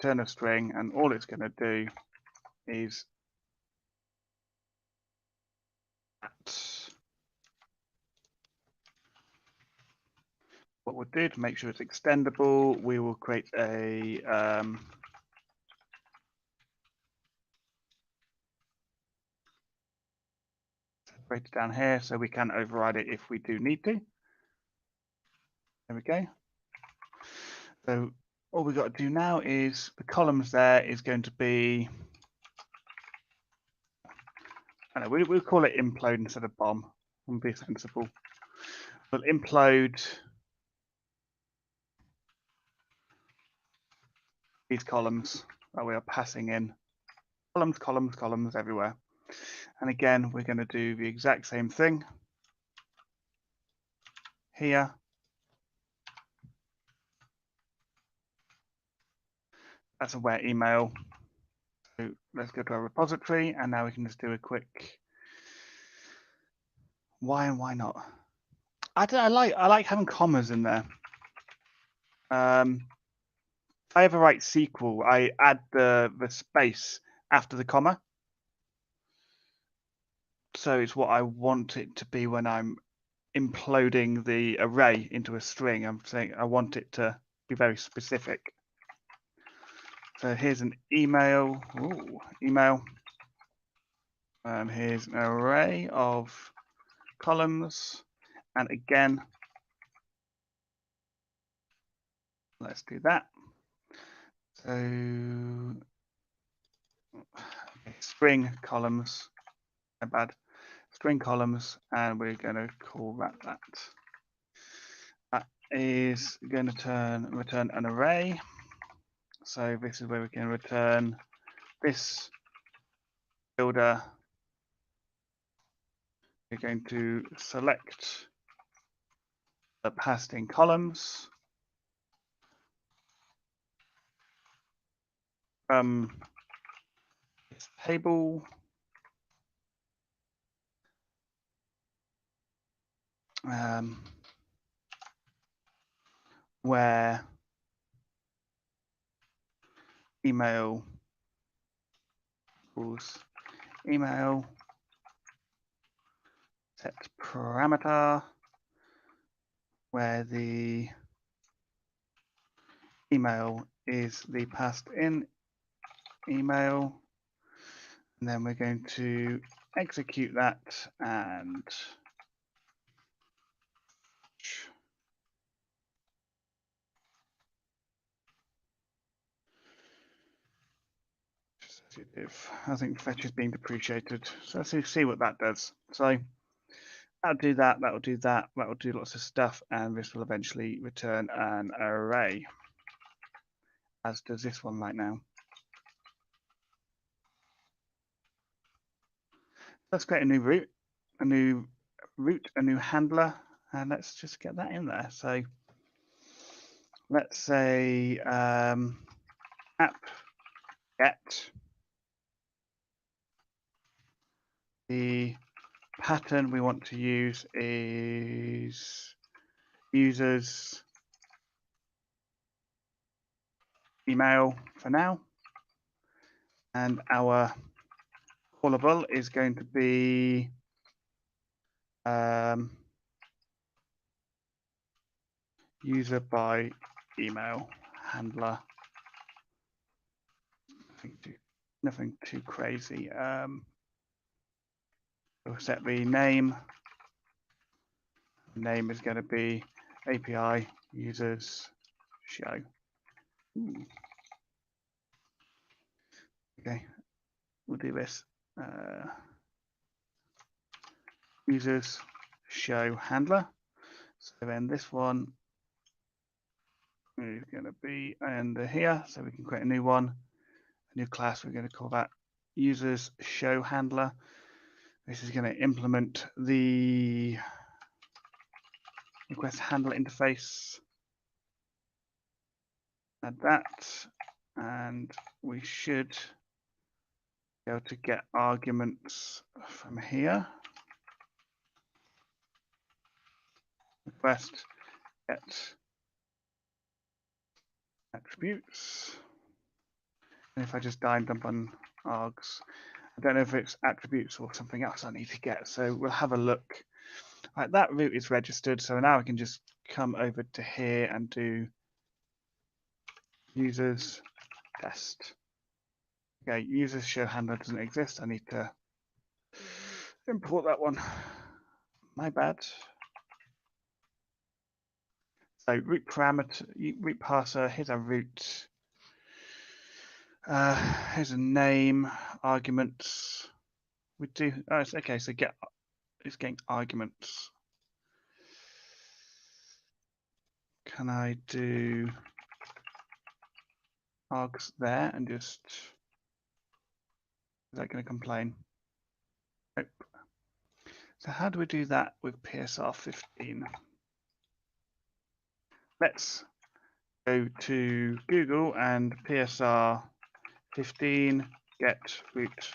return a string, and all it's going to do is what we'll do to make sure it's extendable, we will create a separator down here so we can override it if we do need to. There we go. So all we've got to do now is the columns there is going to be, I don't know, we'll call it implode instead of bomb. We'll be sensible. We'll implode these columns that we are passing in. Columns, columns, columns everywhere. And again, we're going to do the exact same thing here. That's a where email. So let's go to our repository, and now we can just do a quick why and why not. I like having commas in there. If I ever write SQL, I add the space after the comma. So it's what I want it to be when I'm imploding the array into a string. I'm saying I want it to be very specific. So here's an email. Ooh, email. And here's an array of columns. And again, let's do that. So string columns, bad. String columns, and we're going to call that. That is going to return an array. So this is where we can return this builder. We're going to select the passed in columns. This table. Where email equals email, set parameter, where the email is the passed in email, and then we're going to execute that and I think fetch is being depreciated. So let's see what that does. So that'll do that, that'll do that, that'll do lots of stuff, and this will eventually return an array, as does this one right now. Let's create a new route, a new handler, and let's just get that in there. So let's say app get. The pattern we want to use is users email for now, and our callable is going to be user by email handler. Nothing too crazy. We'll set the name. The name is going to be API users show. Ooh. Okay, we'll do this. users show handler. So then this one is going to be under here. So we can create a new one, a new class. We're going to call that users show handler. This is going to implement the request handler interface. Add that, and we should be able to get arguments from here. Request get attributes. And if I just dump on args, I don't know if it's attributes or something else I need to get. So we'll have a look. Right, that route is registered. So now I can just come over to here and do users test. Okay, users show handler doesn't exist. I need to import that one. My bad. So root parameter, root parser, here's our root. Here's a name, arguments. We do, oh, it's okay, so it's getting arguments. Can I do args there and just, is that going to complain? Nope. So how do we do that with PSR 15? Let's go to Google and PSR 15 get root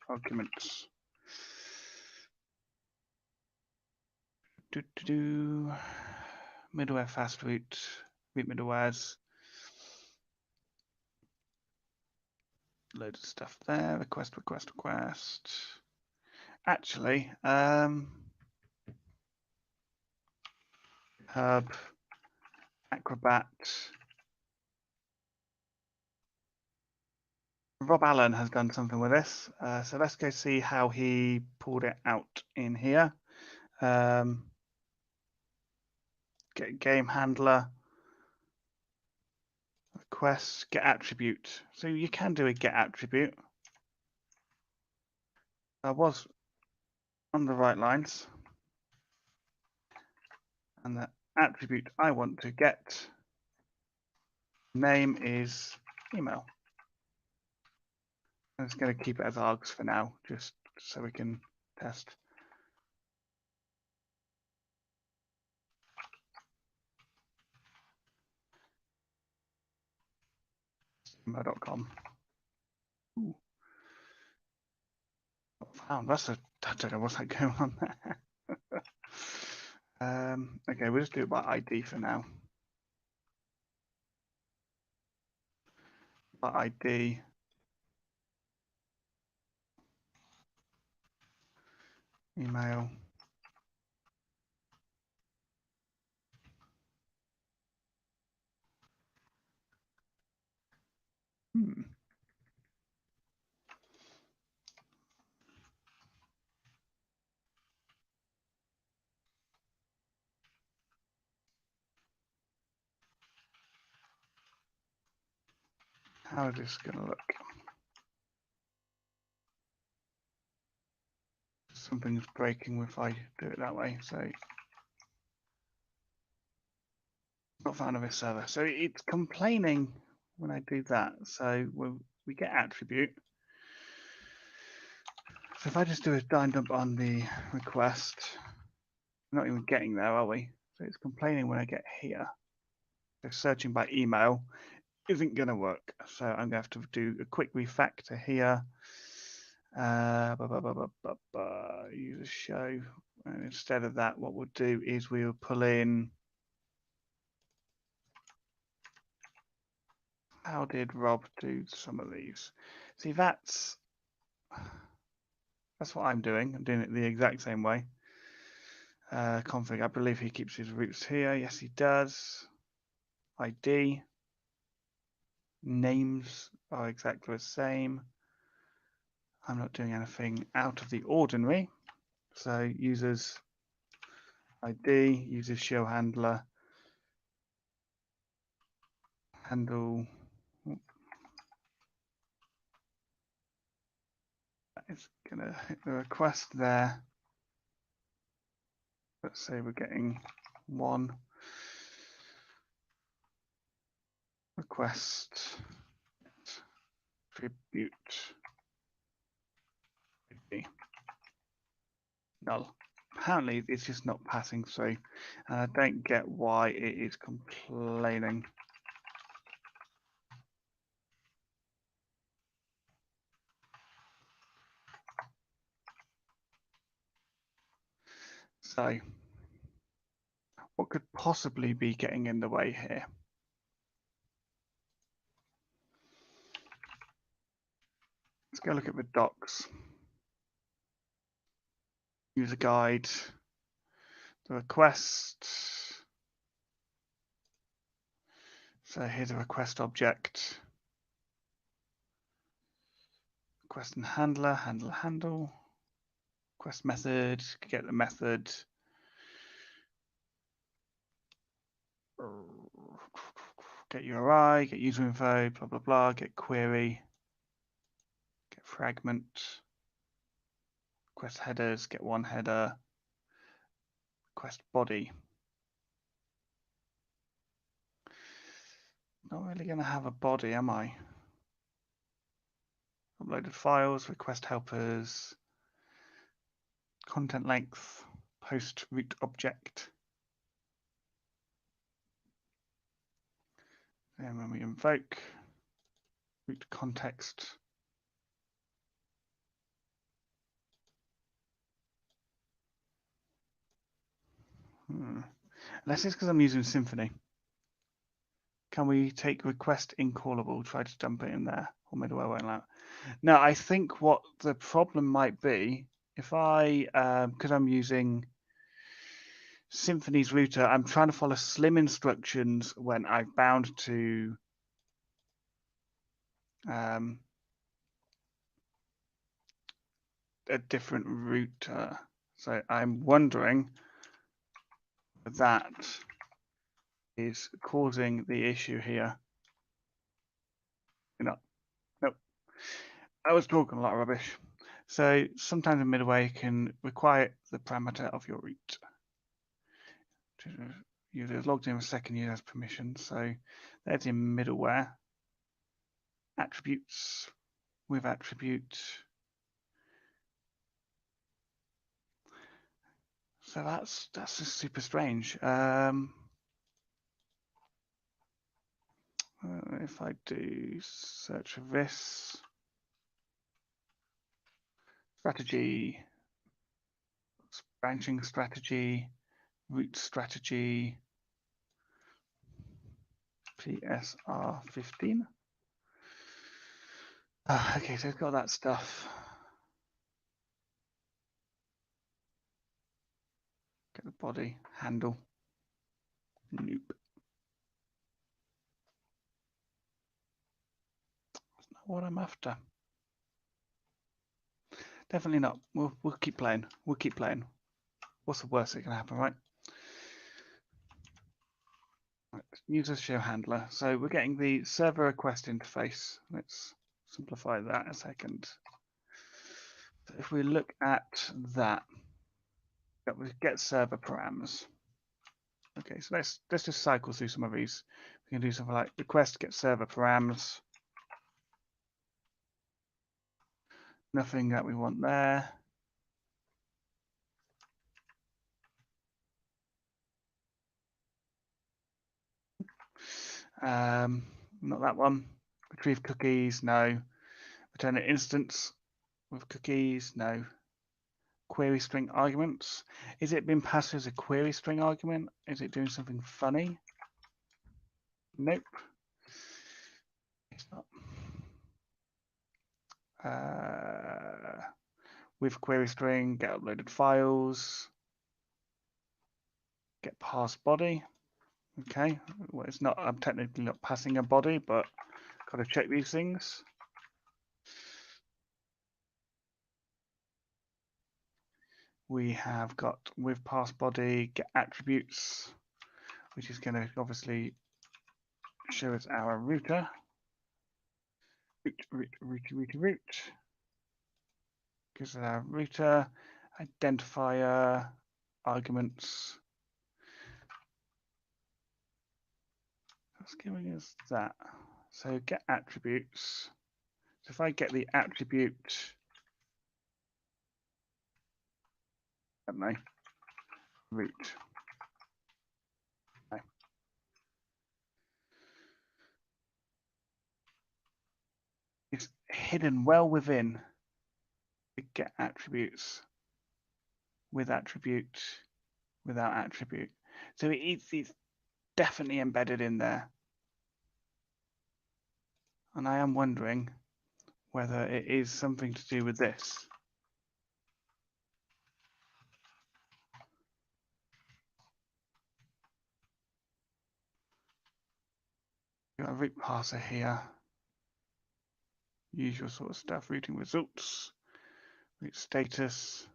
arguments. Middleware fast root middlewares. Loads of stuff there. Request. Actually, Herb, Acrobat. Rob Allen has done something with this. So let's go see how he pulled it out in here. Get game handler. Request, get attribute. So you can do a get attribute. I was on the right lines. And the attribute I want to get, name is email. I'm just going to keep it as args for now, just so we can test. Email.com. Found. I don't know what's going on there. Okay, we'll just do it by ID for now. By ID. Email. How is this going to look? Something's breaking if I do it that way. So, not found of a server. So it's complaining when I do that. So we get attribute. So if I just do a dump on the request, we're not even getting there, are we? So it's complaining when I get here. So searching by email isn't going to work. So I'm going to have to do a quick refactor here. User show. And instead of that, what we'll do is we'll pull in. How did Rob do some of these? See, that's what I'm doing. I'm doing it the exact same way. Config, I believe he keeps his roots here. Yes, he does. ID. Names are exactly the same. I'm not doing anything out of the ordinary. So users ID, users show handler, handle is going to hit the request there. Let's say we're getting one request attribute null. Apparently it's just not passing through, and I don't get why it is complaining. So what could possibly be getting in the way here? Let's go look at the docs. User guide, the request. So here's a request object. Request and handler, handle. Request method, get the method. Get URI, get user info, blah, blah, blah, get query, get fragment, request headers, get one header, request body. Not really going to have a body, am I? Uploaded files, request helpers, content length, post root object. And when we invoke root context, unless it's because I'm using Symfony. Can we take request incallable, try to dump it in there, or middleware won't allow? Now, I think what the problem might be, if I, because I'm using Symfony's router, I'm trying to follow Slim instructions when I've bound to a different router. So I'm wondering if that is causing the issue here. Nope. I was talking a lot of rubbish. So sometimes a middleware can require the parameter of your root. User is logged in, a second user has permission. So there's in middleware. Attributes with attribute. So that's just super strange. If I do search of this strategy, branching strategy, root strategy, PSR15. Okay, so it's got that stuff. Get the body, handle. Nope. That's not what I'm after. Definitely not. We'll keep playing. We'll keep playing. What's the worst that can happen, right? User show handler. So we're getting the server request interface. Let's simplify that a second. So if we look at that, we get server params. Okay, so let's just cycle through some of these. We can do something like request get server params. Nothing that we want there. Not that one. Retrieve cookies, no. Return an instance with cookies, no. Query string arguments. Is it being passed as a query string argument? Is it doing something funny? Nope. It's not. With query string, get uploaded files, get pass body. Okay, well, it's not. I'm technically not passing a body, but got to check these things. We have got with pass body get attributes, which is going to obviously show us our router. Root. gives us our router, identifier, arguments. That's giving us that. So get attributes. So if I get the attribute, I don't know, root. No. It's hidden well within the get attributes with attribute, without attribute. So it's definitely embedded in there. And I am wondering whether it is something to do with this. We've got a root parser here. Usual sort of stuff, routing results, root status,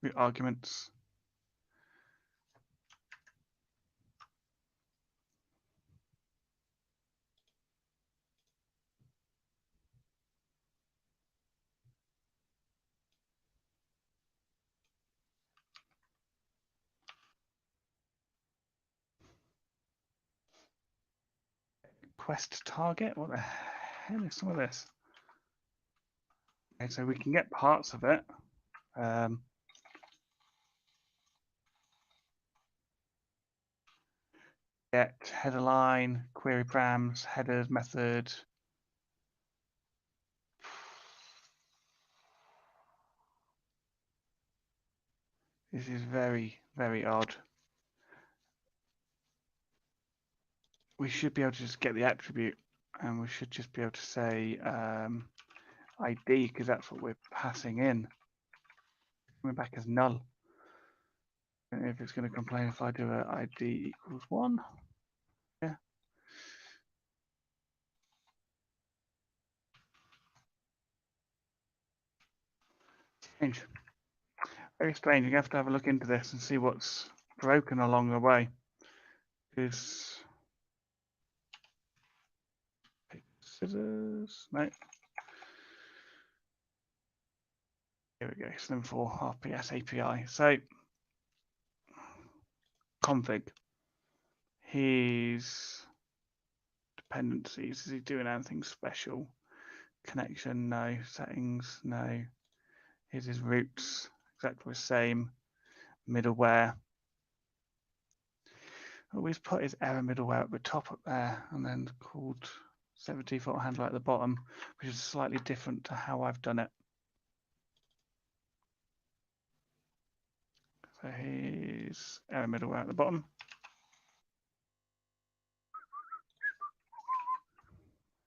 root arguments. Quest target, what the hell is some of this? Okay, so we can get parts of it. Get header line, query params, headers, method. This is very, very odd. We should be able to just get the attribute, and we should just be able to say ID, because that's what we're passing in. Coming back as null. And if it's going to complain if I do a ID equals 1. Yeah. Strange. Very strange. You have to have a look into this and see what's broken along the way. Because scissors, no. Here we go. SlimPHP RPS API. So config. His dependencies. Is he doing anything special? Connection, no. Settings, no. Here's his roots, exactly the same. Middleware. Always put his error middleware at the top up there, and then called set the default handler at the bottom, which is slightly different to how I've done it. So here's error middleware at the bottom.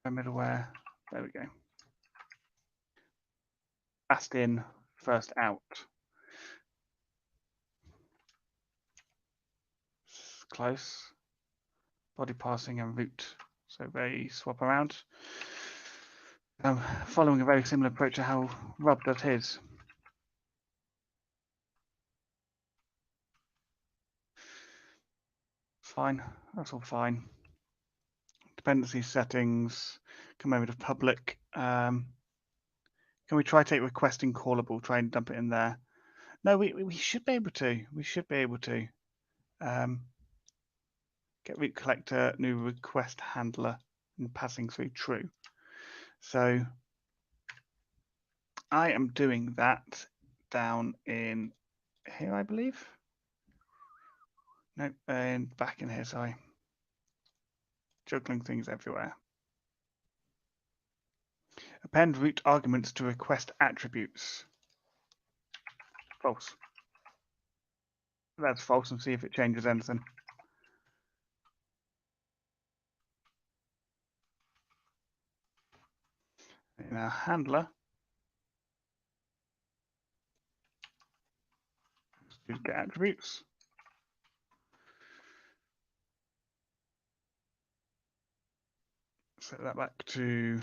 Error middleware, there we go. Last in, first out. Close. Body parsing and root, so they swap around. Following a very similar approach to how Rob does his. Fine, that's all fine. Dependency settings, come over to public. Can we try take requesting callable, try and dump it in there? No, we should be able to. We should be able to. Get root collector, new request handler, and passing through true. So I am doing that down in here, I believe. No, and back in here, sorry. Juggling things everywhere. Append root arguments to request attributes. False. That's false, and see if it changes anything. In our handler, let's get attributes. Set that back to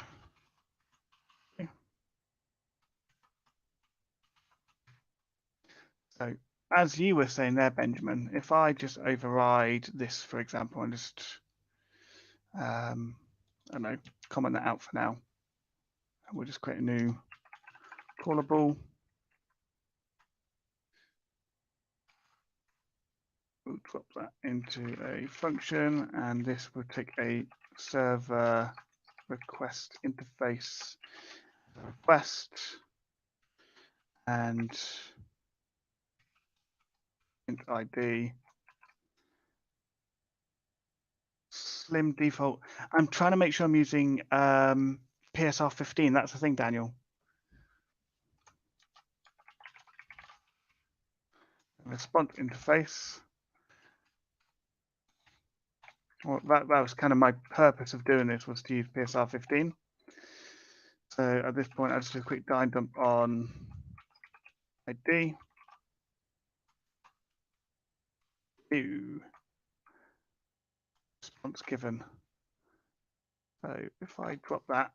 so as you were saying there, Benjamin, if I just override this, for example, and just I don't know, comment that out for now, and we'll just create a new callable. We'll drop that into a function, and this will take a server request interface request and int ID slim default. I'm trying to make sure I'm using PSR 15. That's the thing, Daniel. Response interface. Well, that was kind of my purpose of doing this, was to use PSR 15. So at this point, I'll just do a quick dime dump on ID. Ew. Response given. So if I drop that,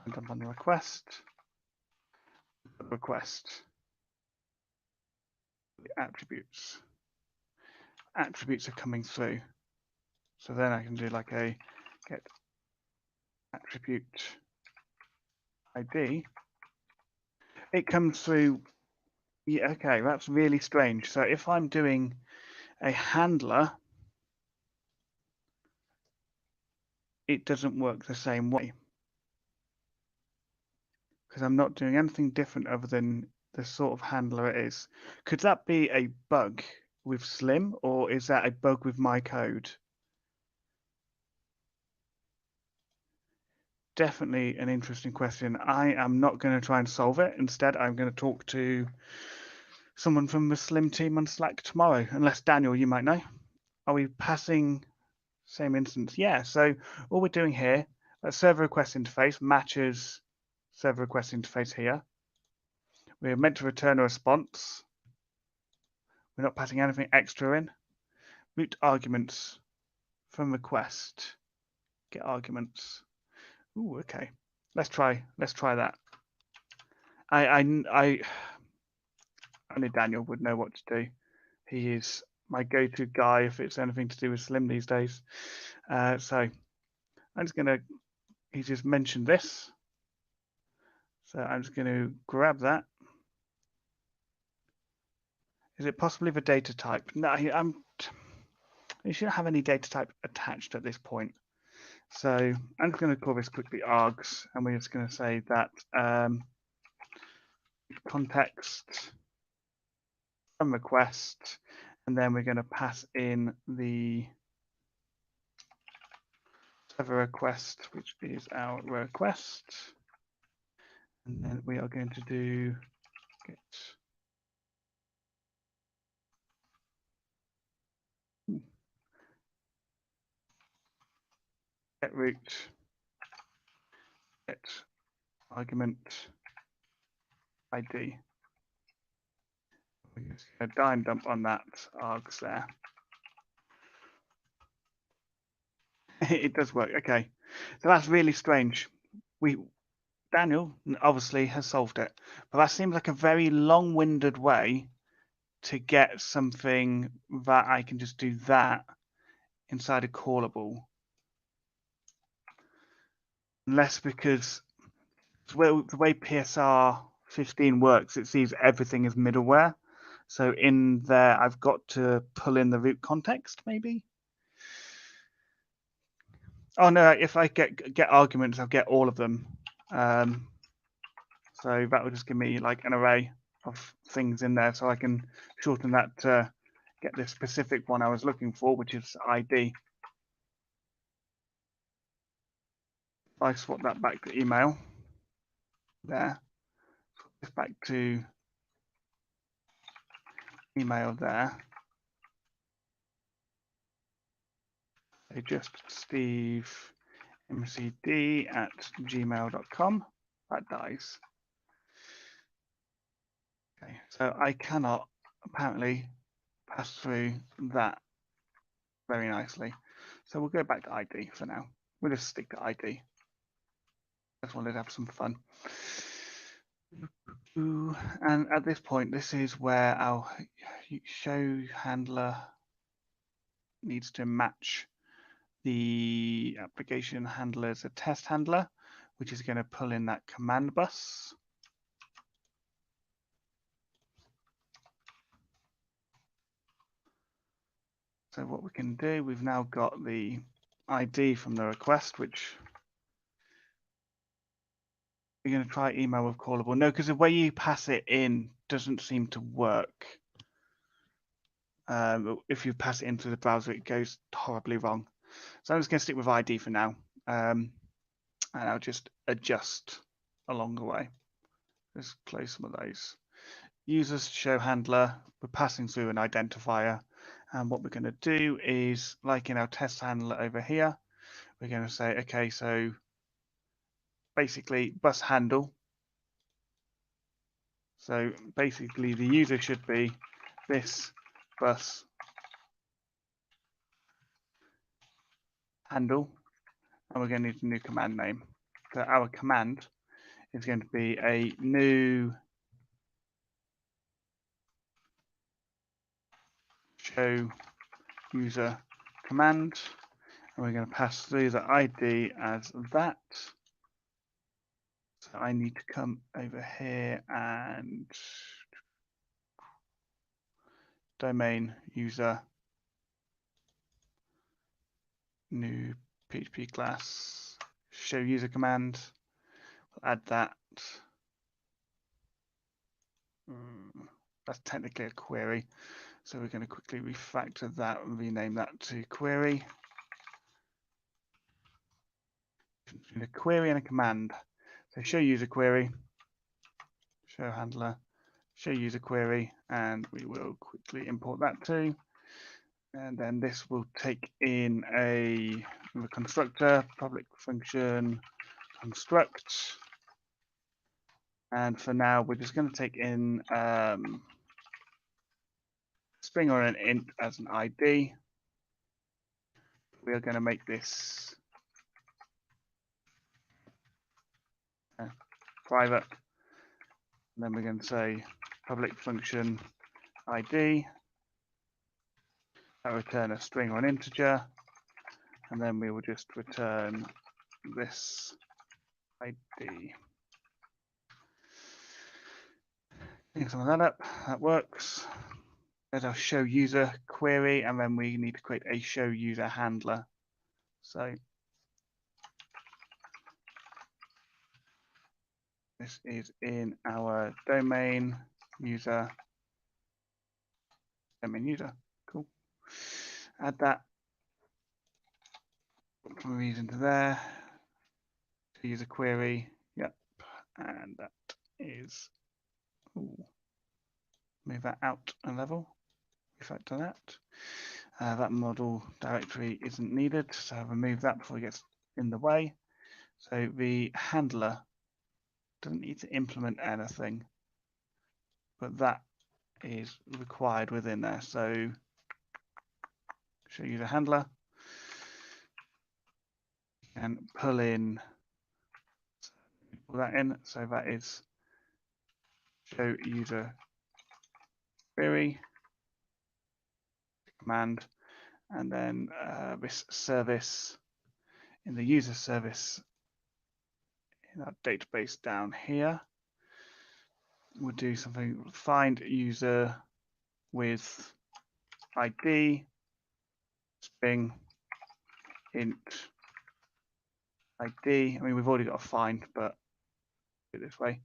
dime dump on the request, the attributes are coming through. So then I can do like a get attribute ID. It comes through. Yeah, okay, that's really strange. So if I'm doing a handler, it doesn't work the same way, because I'm not doing anything different other than the sort of handler it is. Could that be a bug with Slim, or is that a bug with my code? Definitely an interesting question. I am not going to try and solve it. Instead, I'm going to talk to someone from the Slim team on Slack tomorrow, unless Daniel, you might know. Are we passing same instance? Yeah, so all we're doing here, a server request interface matches server request interface here. We're meant to return a response. We're not passing anything extra in. Root arguments from request. Get arguments. Ooh, okay. Let's try that. I only Daniel would know what to do. He is my go-to guy if it's anything to do with Slim these days. So I'm just gonna. He just mentioned this, so I'm just going to grab that. Is it possibly the data type? No, you shouldn't have any data type attached at this point. So I'm just going to call this quickly args, and we're just going to say that context from request, and then we're going to pass in the server request, which is our request, and then we are going to do get root, get argument ID. We're just going to dime dump on that args there. It does work. Okay, so that's really strange. Daniel obviously has solved it, but that seems like a very long-winded way to get something that I can just do that inside a callable. Unless, because the way PSR 15 works, it sees everything as middleware. So in there, I've got to pull in the root context, maybe. Oh no! If I get arguments, I'll get all of them. So that will just give me like an array of things in there, so I can shorten that to get the specific one I was looking for, which is ID. If I swap that back to email, there, swap this back to email there. So just Steve mcd@gmail.com. That dies. Okay, so I cannot apparently pass through that very nicely. So we'll go back to ID for now. We'll just stick to ID. I just wanted to have some fun. And at this point, this is where our show handler needs to match the application handler as a test handler. which is going to pull in that command bus. So what we can do, we've now got the ID from the request, which we're going to try email with callable. No, because the way you pass it in doesn't seem to work. If you pass it into the browser, it goes horribly wrong. So I'm just going to stick with ID for now. And I'll just adjust along the way. Let's close some of those. Users show handler, we're passing through an identifier. And what we're going to do is, like in our test handler over here, we're going to say, okay, so basically bus handle. So basically the user should be this bus handle, and we're going to need a new command name. So our command is going to be a new show user command, and we're going to pass through the ID as that. So I need to come over here and domain user new PHP class show user command. We'll add that. That's technically a query, so we're going to quickly refactor that and rename that to query. A query and a command. So show user query, show handler, show user query, and we will quickly import that too. And then this will take in a constructor, public function construct. And for now, we're just going to take in string or an int as an ID. We are going to make this private. And then we're going to say public function ID. That will return a string or an integer. And then we will just return this ID. Clean some of that up. That works. There's our show user query, and then we need to create a show user handler. So this is in our domain user. Cool. Add that from these into there. User query. Yep. And that is. Ooh. Move that out a level. Refactor that. That model directory isn't needed, so I'll remove that before it gets in the way. So the handler doesn't need to implement anything, but that is required within there. So show user handler and pull that in. So that is show user query command, and then this service in the user service in our database down here. We'll do something, find user with ID, string, int, ID. I mean, we've already got a find, but do it this way.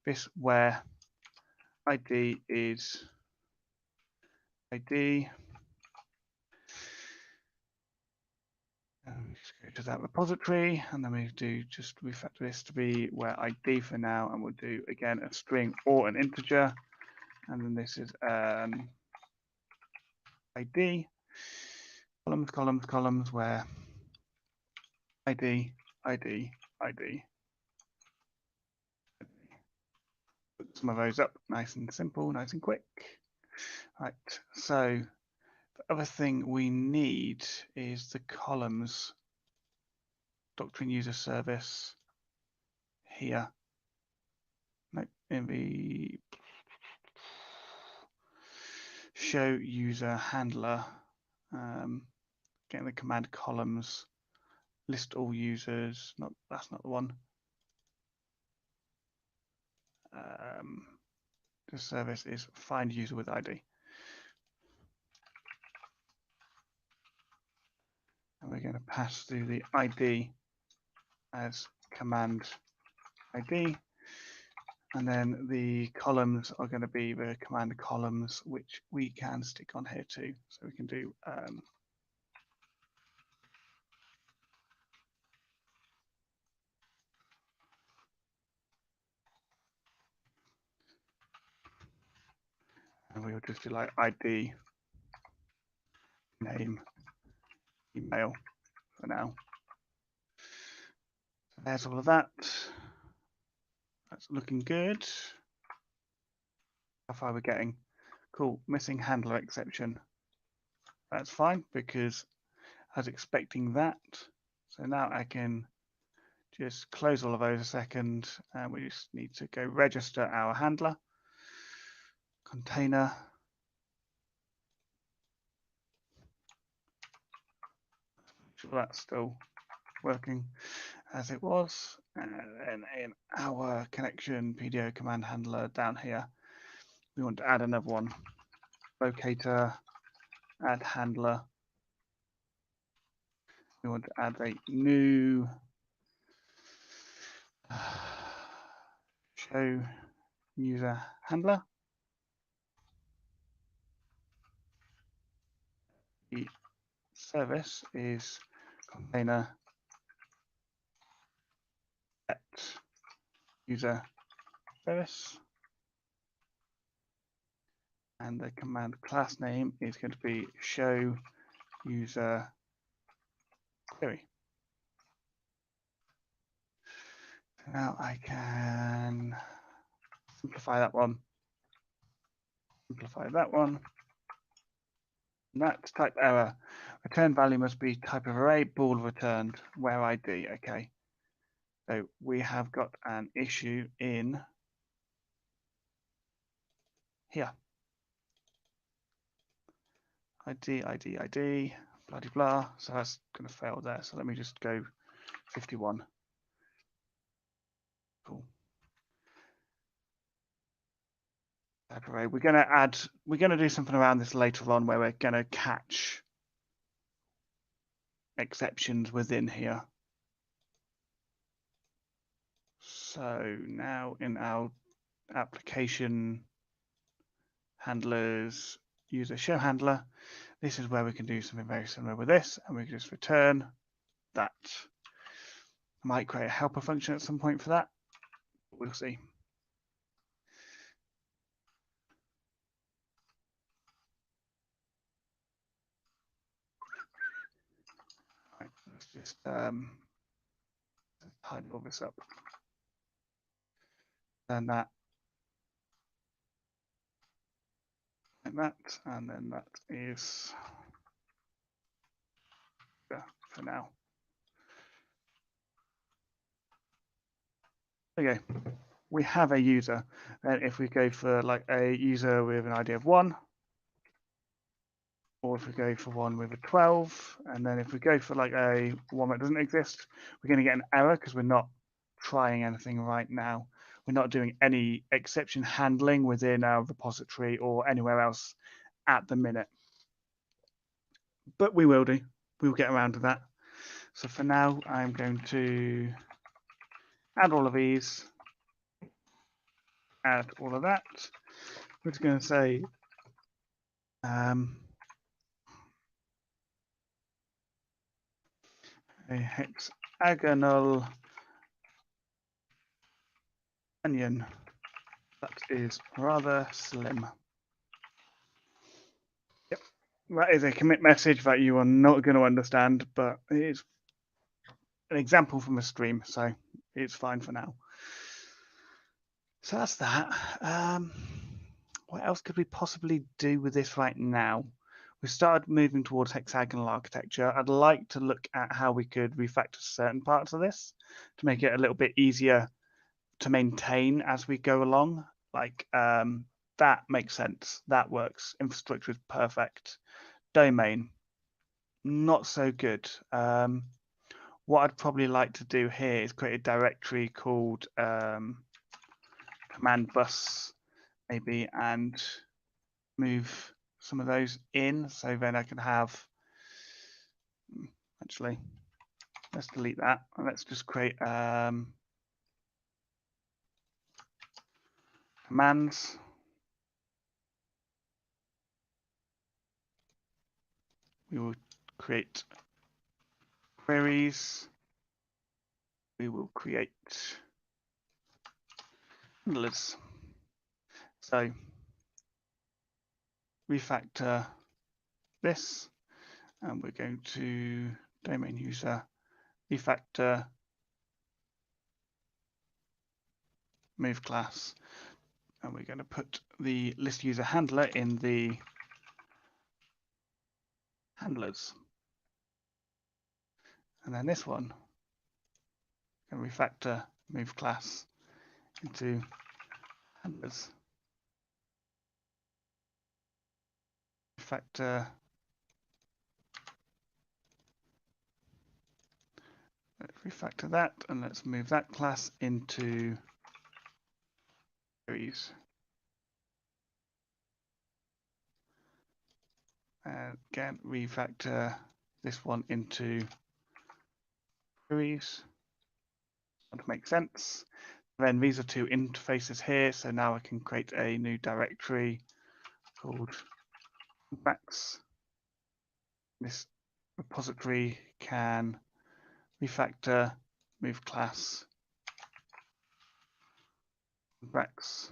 This where ID is ID. Just go to that repository, and then we do just refactor this to be where ID for now, and we'll do again a string or an integer, and then this is ID, columns where ID. Put some of those up nice and simple, nice and quick. Right, so the other thing we need is the columns. Doctrine user service here. No, in the show user handler, getting the command columns list all users. That's not the one. The service is find user with ID. And we're going to pass through the ID as command ID. And then the columns are going to be the command columns, which we can stick on here too. So we can do and we'll just do like ID, name, email for now. So there's all of that. That's looking good. How far are we getting? Cool, missing handler exception. That's fine because I was expecting that. So now I can just close all of those a second, and we just need to go register our handler container. Make sure that's still working as it was. And then in our connection PDO command handler down here, we want to add another one. Locator, add handler. We want to add a new show user handler. The service is container at user service. And the command class name is going to be show user query. So now I can simplify that one, simplify that one. And that's type error. Return value must be type of array, bool returned, where ID. Okay. So we have got an issue in here. ID, blah, blah, blah. So that's going to fail there. So let me just go 51. Cool. Type array. We're going to do something around this later on where we're going to catch exceptions within here. So now in our application handlers, user show handler, this is where we can do something very similar with this, and we can just return that. I might create a helper function at some point for that. We'll see. Right, let's just tidy all this up. And that, like that, and then that is for now. Okay, we have a user. And if we go for like a user with an ID of 1, or if we go for one with a 12, and then if we go for like a one that doesn't exist, we're going to get an error because we're not trying anything right now. We're not doing any exception handling within our repository or anywhere else at the minute. But we will do. We'll get around to that. So for now, I'm going to add all of these, add all of that. We're just going to say a hexagonal onion that is rather slim. Yep, that is a commit message that you are not going to understand, but it is an example from a stream, so it's fine for now. So that's that. What else could we possibly do with this right now? We started moving towards hexagonal architecture. I'd like to look at how we could refactor certain parts of this to make it a little bit easier to maintain as we go along. Like that makes sense. That works. Infrastructure is perfect. Domain, not so good. what I'd probably like to do here is create a directory called command bus, maybe, and move some of those in. So then I can have, actually, let's delete that and let's just create commands. We will create queries. We will create handlers. So refactor this, and we're going to domain user refactor move class, and we're going to put the list user handler in the handlers. And then this one, can refactor move class into handlers. Refactor, let's refactor that, and let's move that class into queries. And again, refactor this one into queries. That makes sense. Then these are two interfaces here, so now I can create a new directory called contracts. This repository can refactor move class contracts.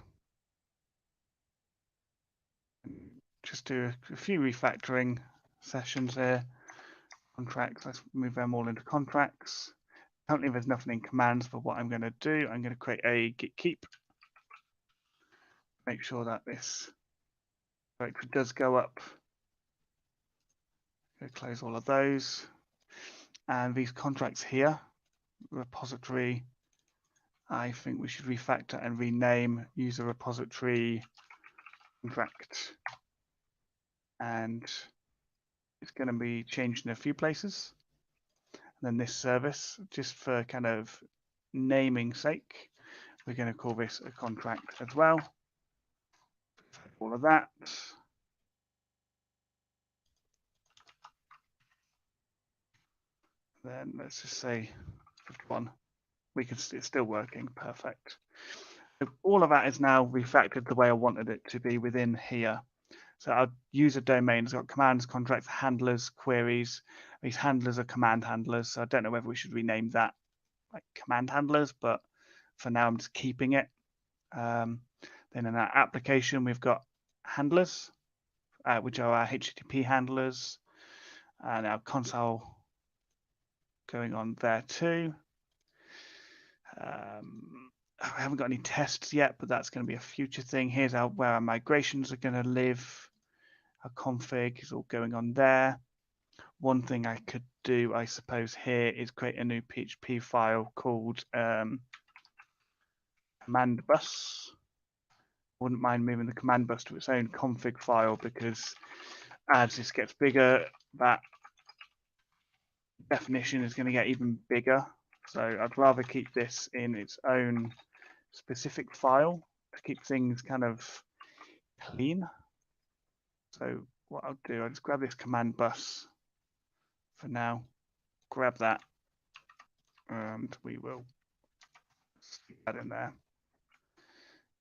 Just do a few refactoring sessions here. Contracts, let's move them all into contracts. Currently there's nothing in commands, but what I'm going to do, I'm going to create a git keep. Make sure that this directory does go up. Close all of those. And these contracts here, repository, I think we should refactor and rename user repository contract. And it's going to be changed in a few places. And then this service, just for kind of naming sake, we're going to call this a contract as well. All of that. Then let's just say 51. It's still working, perfect. So all of that is now refactored the way I wanted it to be within here. So our user domain has got commands, contracts, handlers, queries. These handlers are command handlers, so I don't know whether we should rename that like command handlers, but for now I'm just keeping it. Then in our application, we've got handlers, which are our HTTP handlers, and our console going on there too. I haven't got any tests yet, but that's going to be a future thing. Here's where our migrations are going to live. Our config is all going on there. One thing I could do, I suppose, here is create a new PHP file called command bus. I wouldn't mind moving the command bus to its own config file, because as this gets bigger, that definition is going to get even bigger. So I'd rather keep this in its own specific file to keep things kind of clean. So what I'll do, I'll just grab this command bus for now, grab that, and we will stick that in there.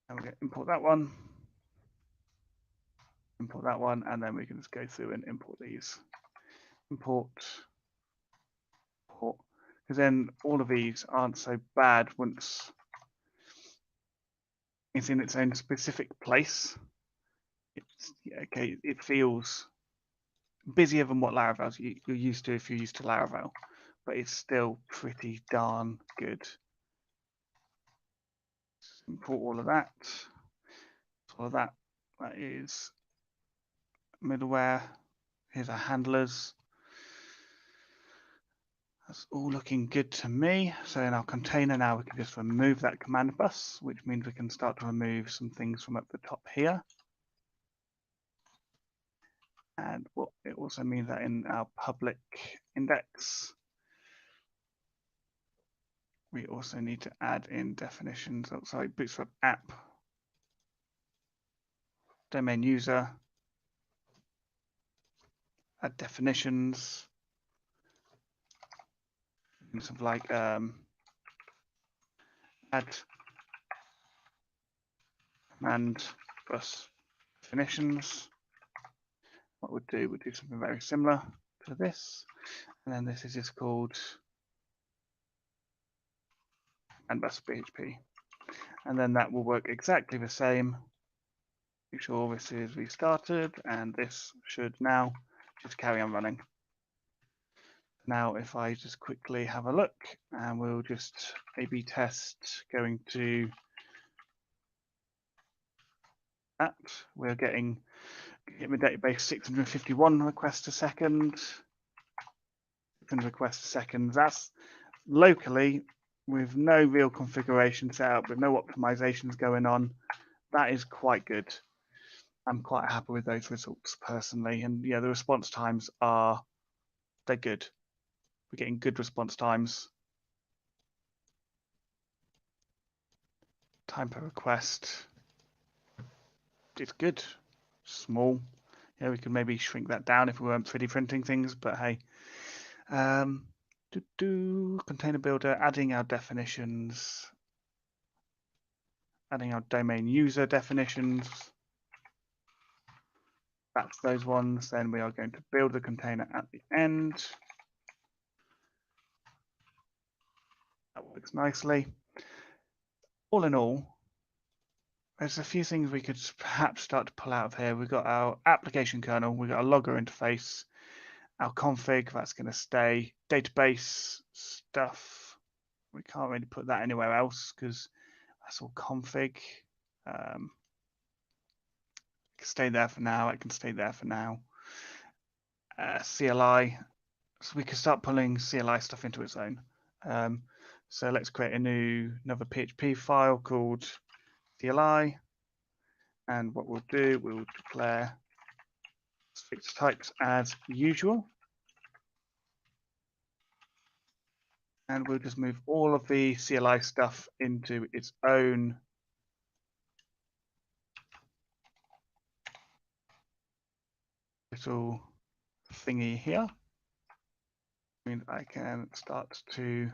And we're going to import that one, and then we can just go through and import these. Import, because then all of these aren't so bad once it's in its own specific place. Okay, it feels busier than what Laravel you're used to if you're used to Laravel, but it's still pretty darn good. Just import all of that. All of that. That is middleware. Here's our handlers. That's all looking good to me. So in our container now, we can just remove that command bus, which means we can start to remove some things from up the top here. And what it also means that in our public index, we also need to add in definitions. Oh, sorry, Bootstrap app, domain user, add definitions, something like add command plus definitions. What we'll do something very similar to this, and then this is just called and plus PHP, and then that will work exactly the same. Make sure this is restarted, and this should now just carry on running. Now, if I just quickly have a look, and we'll just A/B test going to that, we're getting in the database 651 requests a second. 600 requests a second. That's locally with no real configuration set up, with no optimizations going on. That is quite good. I'm quite happy with those results personally, and yeah, the response times they're good. We're getting good response times. Time per request, it's good. Small. Yeah, we could maybe shrink that down if we weren't 3D printing things, but hey. Container builder, adding our definitions, adding our domain user definitions. That's those ones. Then we are going to build the container at the end. That works nicely. All in all, there's a few things we could perhaps start to pull out of here. We've got our application kernel, we've got our logger interface, our config, that's going to stay. Database stuff, we can't really put that anywhere else because that's all config. It can stay there for now. It can stay there for now. CLI, so we can start pulling CLI stuff into its own. So let's create another PHP file called CLI, and what we'll do, we'll declare fixed types as usual, and we'll just move all of the CLI stuff into its own little thingy here. I mean, I can start to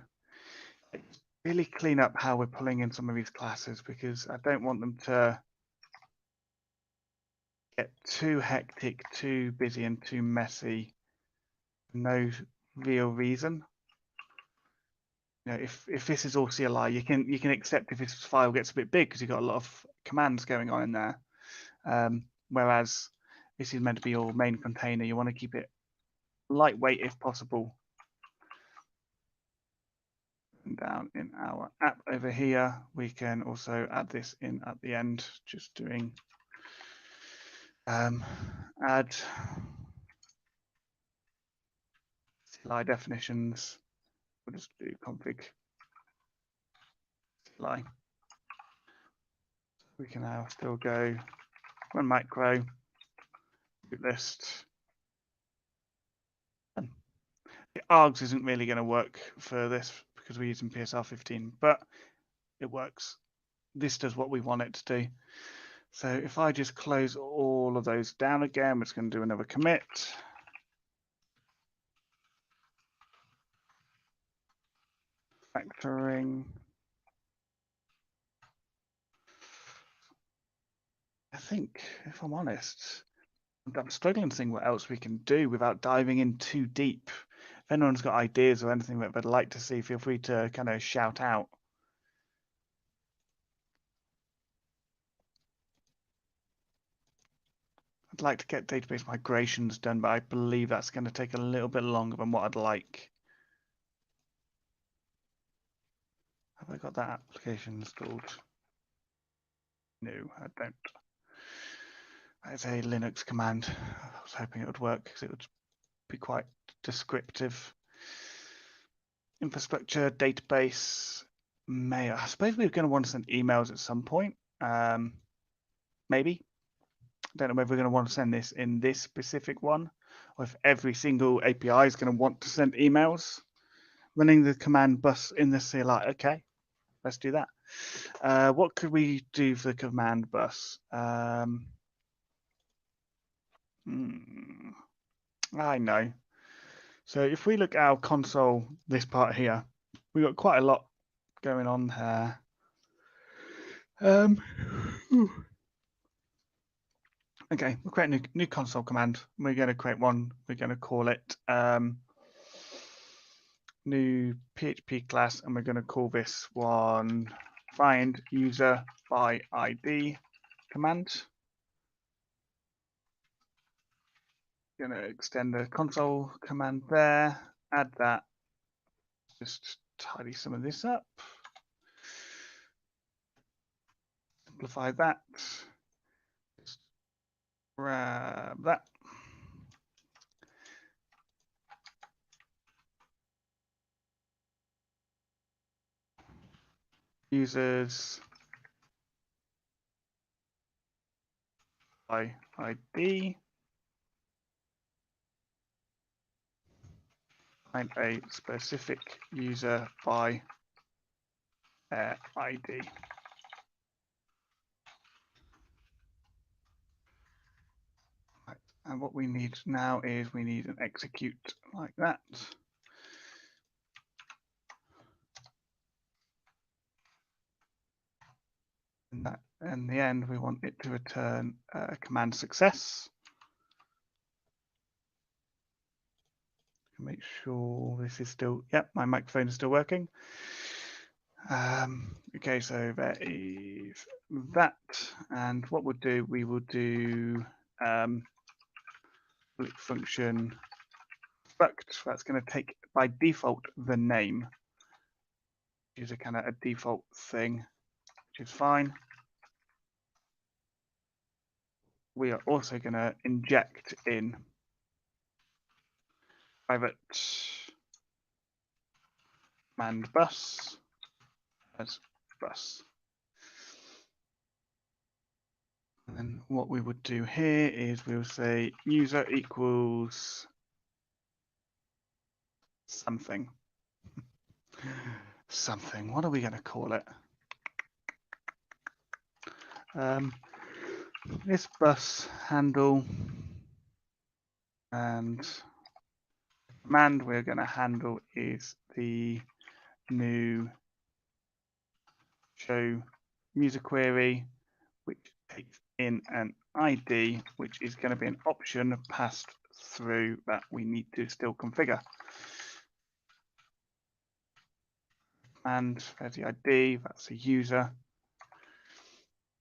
really clean up how we're pulling in some of these classes, because I don't want them to get too hectic, too busy, and too messy. No real reason. You know, if this is all CLI, you can accept if this file gets a bit big because you've got a lot of commands going on in there. Whereas this is meant to be your main container, you want to keep it lightweight if possible. And down in our app over here, we can also add this in at the end, just doing add CLI definitions. We'll just do config CLI. We can now still go run macro, boot list. And the args isn't really going to work for this because we're using PSR 15, but it works. This does what we want it to do. So if I just close all of those down again, we're just going to do another commit. Factoring. I think, if I'm honest, I'm struggling to think what else we can do without diving in too deep. If anyone's got ideas or anything that they'd like to see, feel free to kind of shout out. I'd like to get database migrations done, but I believe that's going to take a little bit longer than what I'd like. Have I got that application installed? No, I don't. That's a Linux command. I was hoping it would work because it would be quite descriptive. Infrastructure, database, mail. I suppose we're going to want to send emails at some point. Maybe. I don't know whether we're going to want to send this in this specific one, or if every single API is going to want to send emails. running the command bus in the CLI. Okay, let's do that. What could we do for the command bus? I know. So if we look at our console, this part here, we've got quite a lot going on here. Okay, we'll create a new console command. We're going to create one. We're going to call it new PHP class, and we're going to call this one find user by ID command. Going to extend the console command there, add that, just tidy some of this up, simplify that, just grab that. Users by ID, find a specific user by ID. Right. And what we need now is we need an execute like that. And that, in the end, we want it to return command success. Make sure this is still, yep, my microphone is still working. Okay, so there is that. And what we'll do, we will do function struct. That's going to take by default the name, which is a kind of a default thing, which is fine. We are also going to inject in private command bus as bus. And then what we would do here is we'll say user equals something. Something. What are we going to call it? This bus handle, and command we're going to handle is the new show user query, which takes in an ID, which is going to be an option passed through that we need to still configure. And there's the ID, that's a user.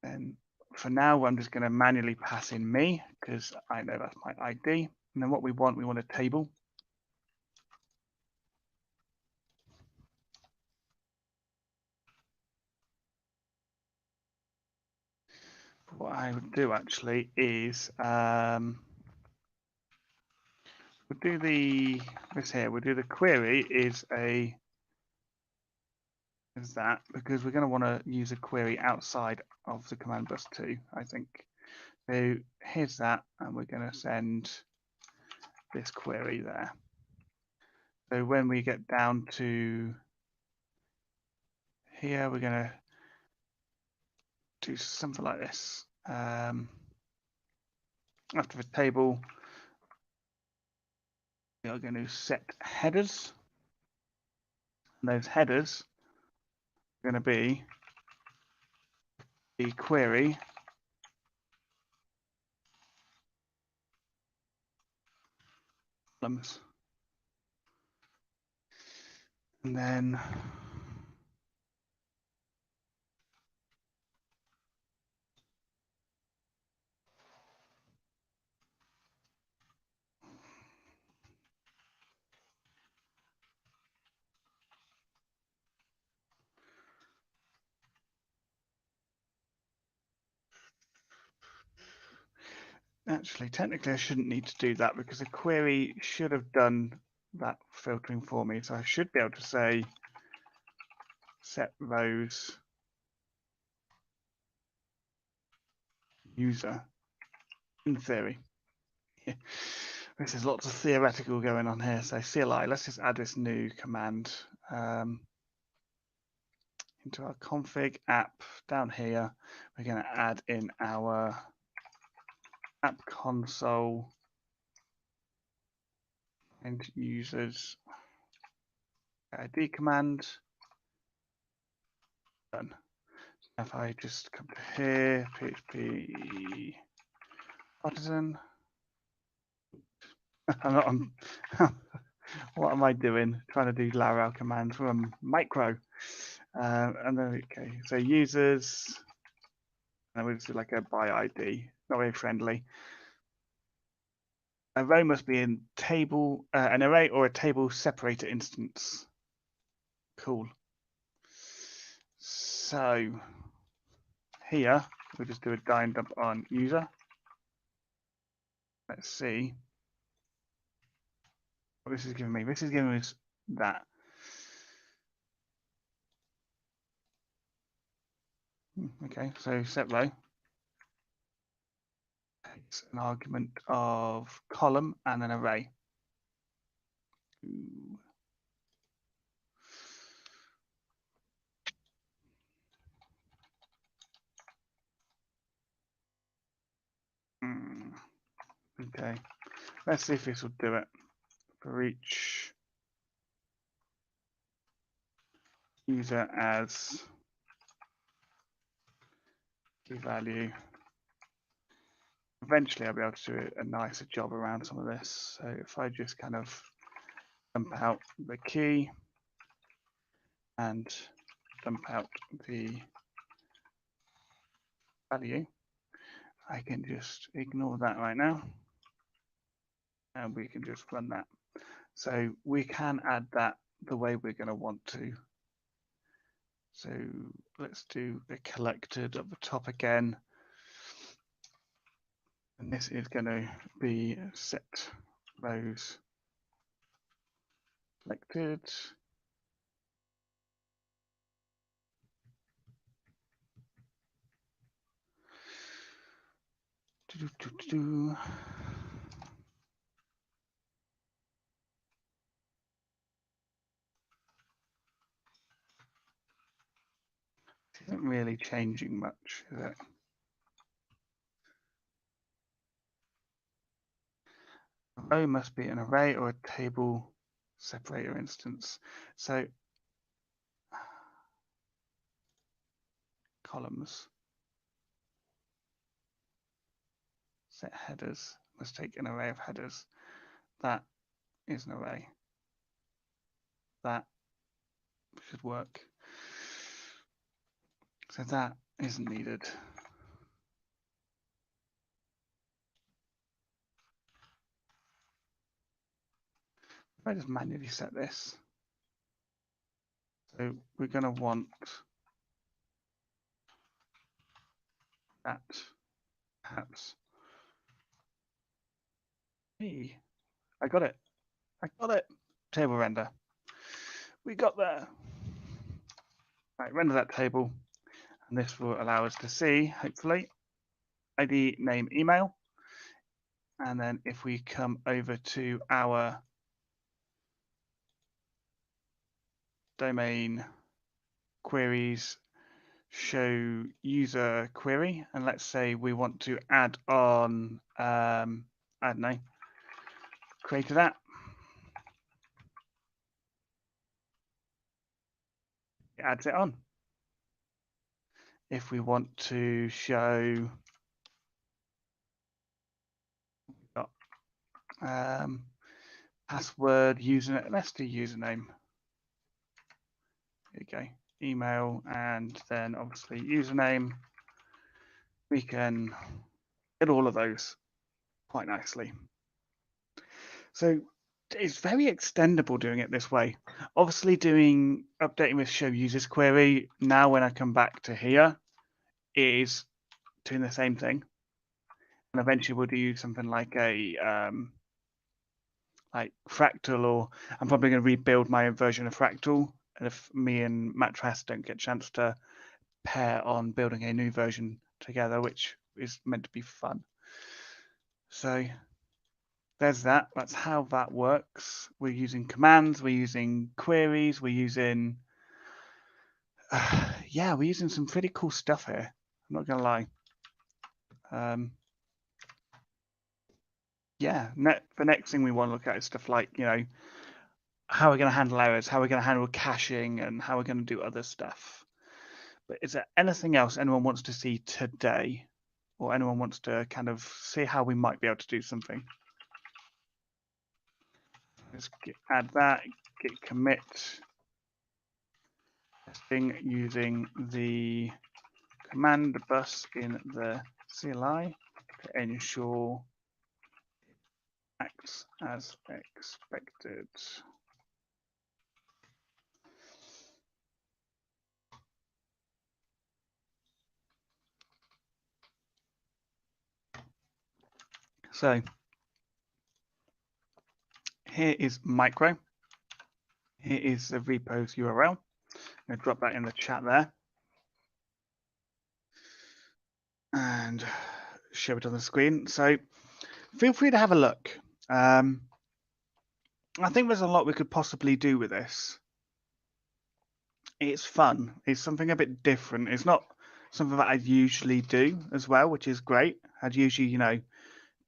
And for now, I'm just going to manually pass in me because I know that's my ID. And then what we want a table. What I would do actually is we'll do this here. We'll do the query is that because we're going to want to use a query outside of the command bus too, I think. So here's that, and we're going to send this query there. So when we get down to here, we're going to do something like this. After the table, we are going to set headers. And those headers are going to be the query columns. And then actually, technically, I shouldn't need to do that because a query should have done that filtering for me. So I should be able to say set those user in theory. This is lots of theoretical going on here. So CLI, let's just add this new command into our config app down here. We're going to add in our app console and users ID command. Done. If I just come to here, PHP artisan. What am I doing? Trying to do Laravel commands from micro. And then, okay, so users, and we'll do like a by ID, not very friendly. Array must be in table, an array or a table separator instance. Cool. So here, we'll just do a dying dump on user. Let's see what this is giving me. This is giving us that. Okay, so set row. It's an argument of column and an array. Okay, let's see if this will do it. For each user as key value. Eventually I'll be able to do a nicer job around some of this. So if I just kind of dump out the key and dump out the value, I can just ignore that right now. And we can just run that. So we can add that the way we're going to want to. So let's do the collected at the top again. And this is going to be set rows collected. Isn't really changing much, is it? Row must be an array or a table separator instance. So columns, set headers, must take an array of headers. That is an array. That should work. So that isn't needed. If I just manually set this. So we're going to want that perhaps. Hey, I got it. I got it. Table render. We got there. Right, render that table. And this will allow us to see, hopefully, ID, name, email. And then if we come over to our domain queries, show user query, and let's say we want to add on, I don't know, create that. It adds it on. If we want to show password, username, let's do username. Here we go. Email and then obviously username. We can get all of those quite nicely. So it's very extendable doing it this way. Obviously updating with show users query now when I come back to here is doing the same thing. And eventually we'll do something like a like Fractal, or I'm probably going to rebuild my own version of Fractal. And if me and Matt Trask don't get a chance to pair on building a new version together, which is meant to be fun. So there's that. That's how that works. We're using commands, we're using queries, we're using yeah, we're using some pretty cool stuff here. I'm not gonna lie. Yeah, the next thing we want to look at is stuff like, you know, how we're going to handle errors, how we're going to handle caching, and how we're going to do other stuff. But is there anything else anyone wants to see today, or anyone wants to kind of see how we might be able to do something? Let's add that, git commit testing using the command bus in the CLI to ensure it acts as expected. So here is micro. Here is the repo's URL. I'm going to drop that in the chat there and show it on the screen. So feel free to have a look. I think there's a lot we could possibly do with this. It's fun. It's something a bit different. It's not something that I'd usually do as well, which is great. I'd usually, you know,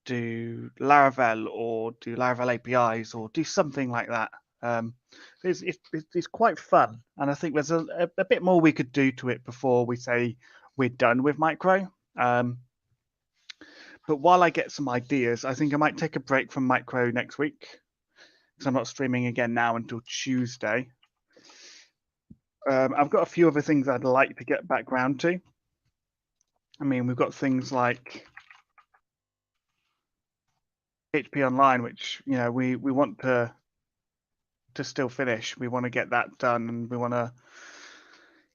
do Laravel or do Laravel APIs or do something like that. It's quite fun, and I think there's a bit more we could do to it before we say we're done with micro. But while I get some ideas, I think I might take a break from micro next week because I'm not streaming again now until Tuesday. I've got a few other things I'd like to get back round to. I mean, we've got things like PHP Online, which, you know, we want to still finish. We want to get that done, and we want to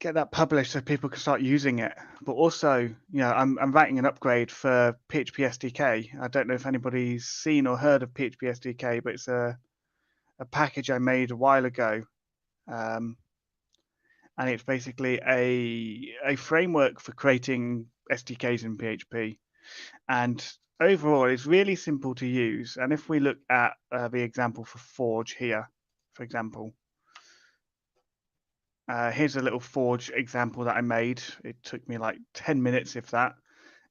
get that published so people can start using it. But also, you know, I'm writing an upgrade for PHP SDK. I don't know if anybody's seen or heard of PHP SDK, but it's a package I made a while ago. And it's basically a framework for creating SDKs in PHP. And overall, it's really simple to use. And if we look at the example for Forge here, for example, here's a little Forge example that I made. It took me like 10 minutes, if that.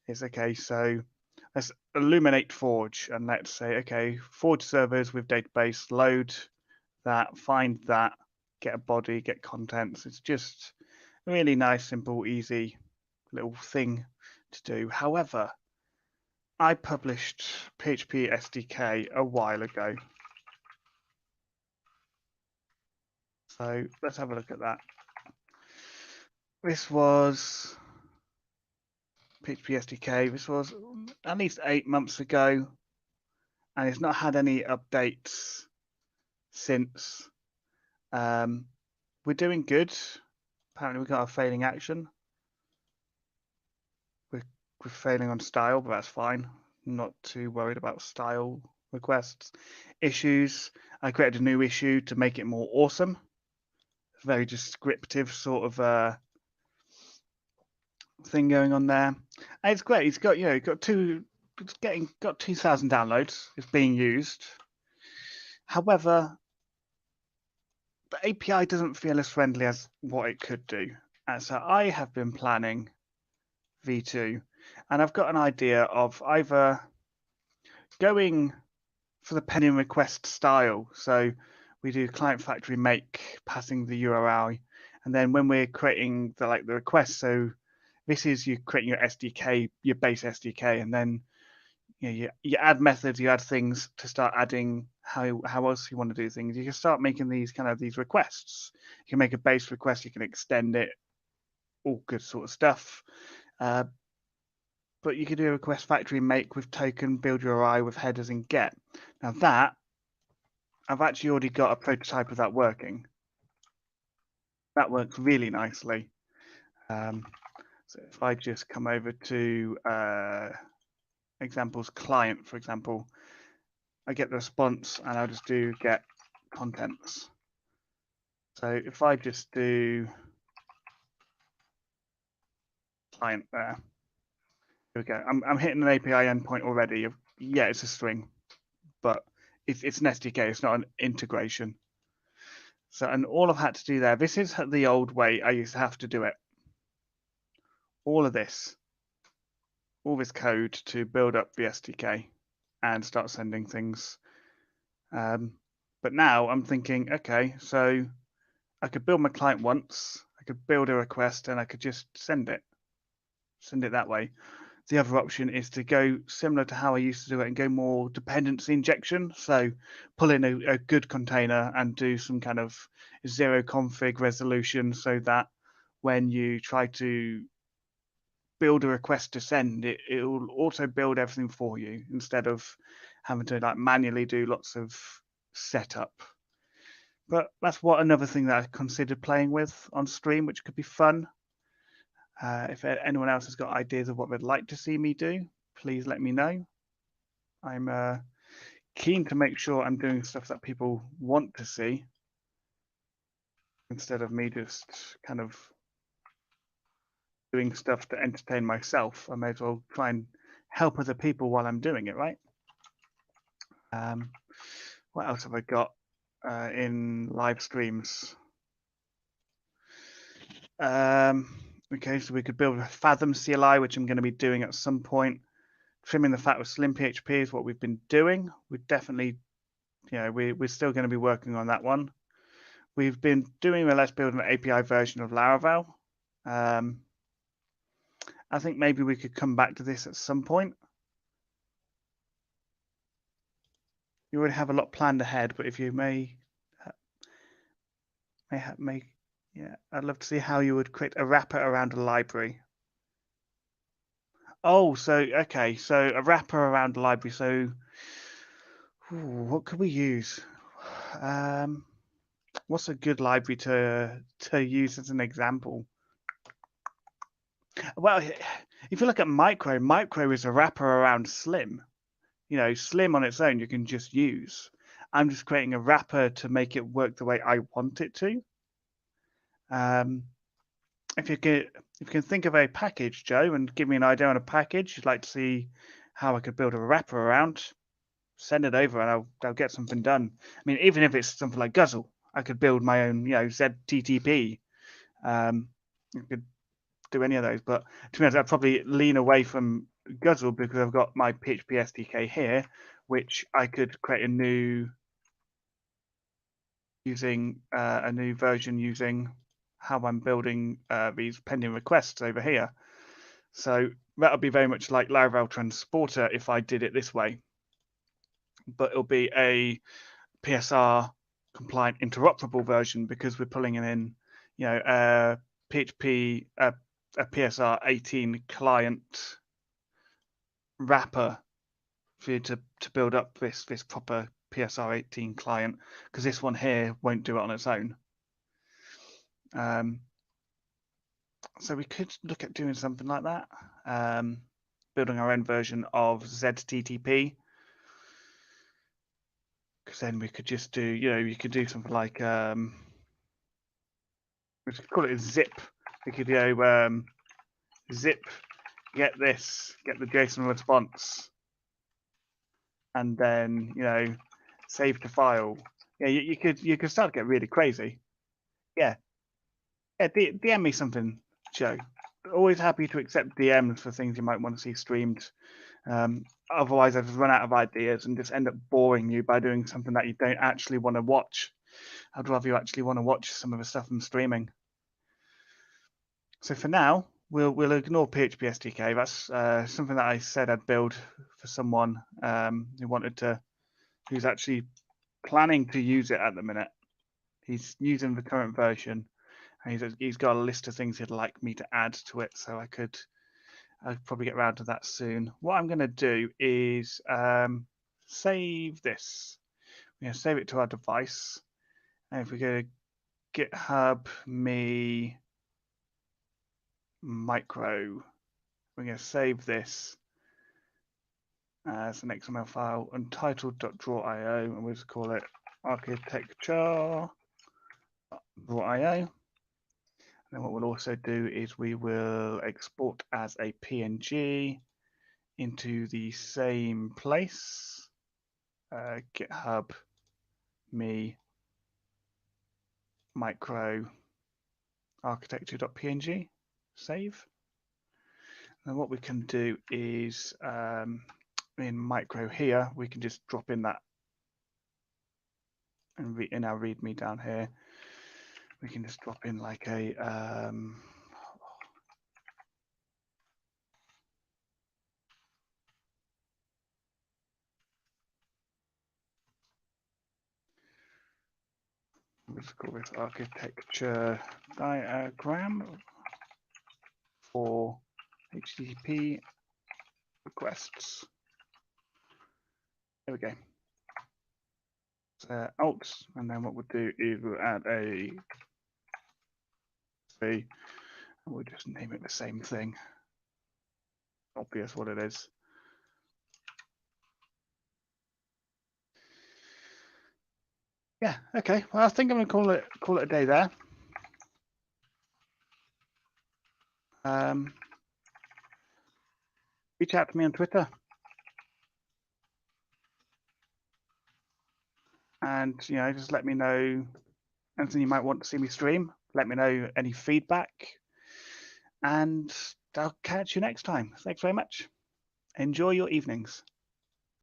It's okay. So let's illuminate Forge and let's say, okay, Forge servers with database, load that, find that, get a body, get contents. It's just a really nice, simple, easy little thing to do. However, I published PHP SDK a while ago. So let's have a look at that. This was PHP SDK. This was at least 8 months ago, and it's not had any updates since. We're doing good. Apparently, we got a failing action. We're failing on style, but that's fine. I'm not too worried about style requests. Issues. I created a new issue to make it more awesome. Very descriptive sort of thing going on there. And it's great. It's got, you know, got 2,000 downloads. It's being used. However, the API doesn't feel as friendly as what it could do. And so I have been planning V2, and I've got an idea of either going for the pending request style. So we do client factory make, passing the URL, and then when we're creating the request, so this is you creating your SDK, your base SDK, and then you add methods, you add things to start adding how else you want to do things. You can start making these requests. You can make a base request, you can extend it, all good sort of stuff. But you can do a request factory make with token, build your UI with headers and get. Now that, I've actually already got a prototype of that working. That works really nicely. So if I just come over to examples client, for example, I get the response and I'll just do get contents. So if I just do client there, here we go. I'm hitting an API endpoint already. Yeah, it's a string. but it's an SDK. It's not an integration. So, and all I've had to do there, this is the old way I used to have to do it. All of this, all this code to build up the SDK and start sending things. But now I'm thinking, okay, so I could build my client once, I could build a request, and I could just send it that way. The other option is to go similar to how I used to do it and go more dependency injection. So pull in a good container and do some kind of zero config resolution so that when you try to build a request to send, it will also build everything for you instead of having to like manually do lots of setup. But that's another thing that I considered playing with on stream, which could be fun. If anyone else has got ideas of what they'd like to see me do, please let me know. I'm keen to make sure I'm doing stuff that people want to see instead of me just kind of doing stuff to entertain myself. I may as well try and help other people while I'm doing it, right? What else have I got in live streams? Okay, so we could build a Fathom CLI, which I'm going to be doing at some point. Trimming the fat with SlimPHP is what we've been doing. We're definitely, we're still going to be working on that one. We've been doing let's build an API version of Laravel. I think maybe we could come back to this at some point. You already have a lot planned ahead, but if you yeah, I'd love to see how you would create a wrapper around a library. Oh, so okay, so a wrapper around a library. So, what could we use? What's a good library to use as an example? Well, if you look at Micro is a wrapper around Slim. Slim on its own you can just use. I'm just creating a wrapper to make it work the way I want it to. If you can think of a package, Joe, and give me an idea on a package you'd like to see how I could build a wrapper around, send it over and I'll get something done. I mean, even if it's something like Guzzle, I could build my own, ZTTP. I could do any of those, but to be honest, I'd probably lean away from Guzzle because I've got my PHP SDK here, which I could create a new version using how I'm building these pending requests over here. So that would be very much like Laravel Transporter if I did it this way, but it'll be a PSR compliant interoperable version because we're pulling in, a PHP, a PSR 18 client wrapper for you to build up this proper PSR 18 client, because this one here won't do it on its own. So we could look at doing something like that, building our own version of ZTTP, because then we could just do, you could do something like, we could call it zip. We could do zip, get the JSON response, and then save to file. Yeah, you could start to get really crazy. Yeah, DM me something, Joe. Always happy to accept DMs for things you might want to see streamed. Otherwise, I just run out of ideas and just end up boring you by doing something that you don't actually want to watch. I'd rather you actually want to watch some of the stuff I'm streaming. So for now, we'll ignore PHP SDK. That's something that I said I'd build for someone who's actually planning to use it at the minute. He's using the current version, and he's got a list of things he'd like me to add to it. So I'll probably get around to that soon. What I'm going to do is save this. We're going to save it to our device. And if we go to GitHub me micro, we're going to save this as an XML file, untitled.draw.io, and we'll just call it architecture.draw.io. And then what we'll also do is we will export as a PNG into the same place. GitHub me micro architecture.png, save. And what we can do is in micro here, we can just drop in that, and in our README down here, we can just drop in like a let's call this architecture diagram for HTTP requests. There we go. Alt, and then what we'll do is we'll add a C, and we'll just name it the same thing. Obvious what it is. Yeah, okay. Well, I think I'm gonna call it a day there. Reach out to me on Twitter. And just let me know anything you might want to see me stream. Let me know any feedback. And I'll catch you next time. Thanks very much. Enjoy your evenings.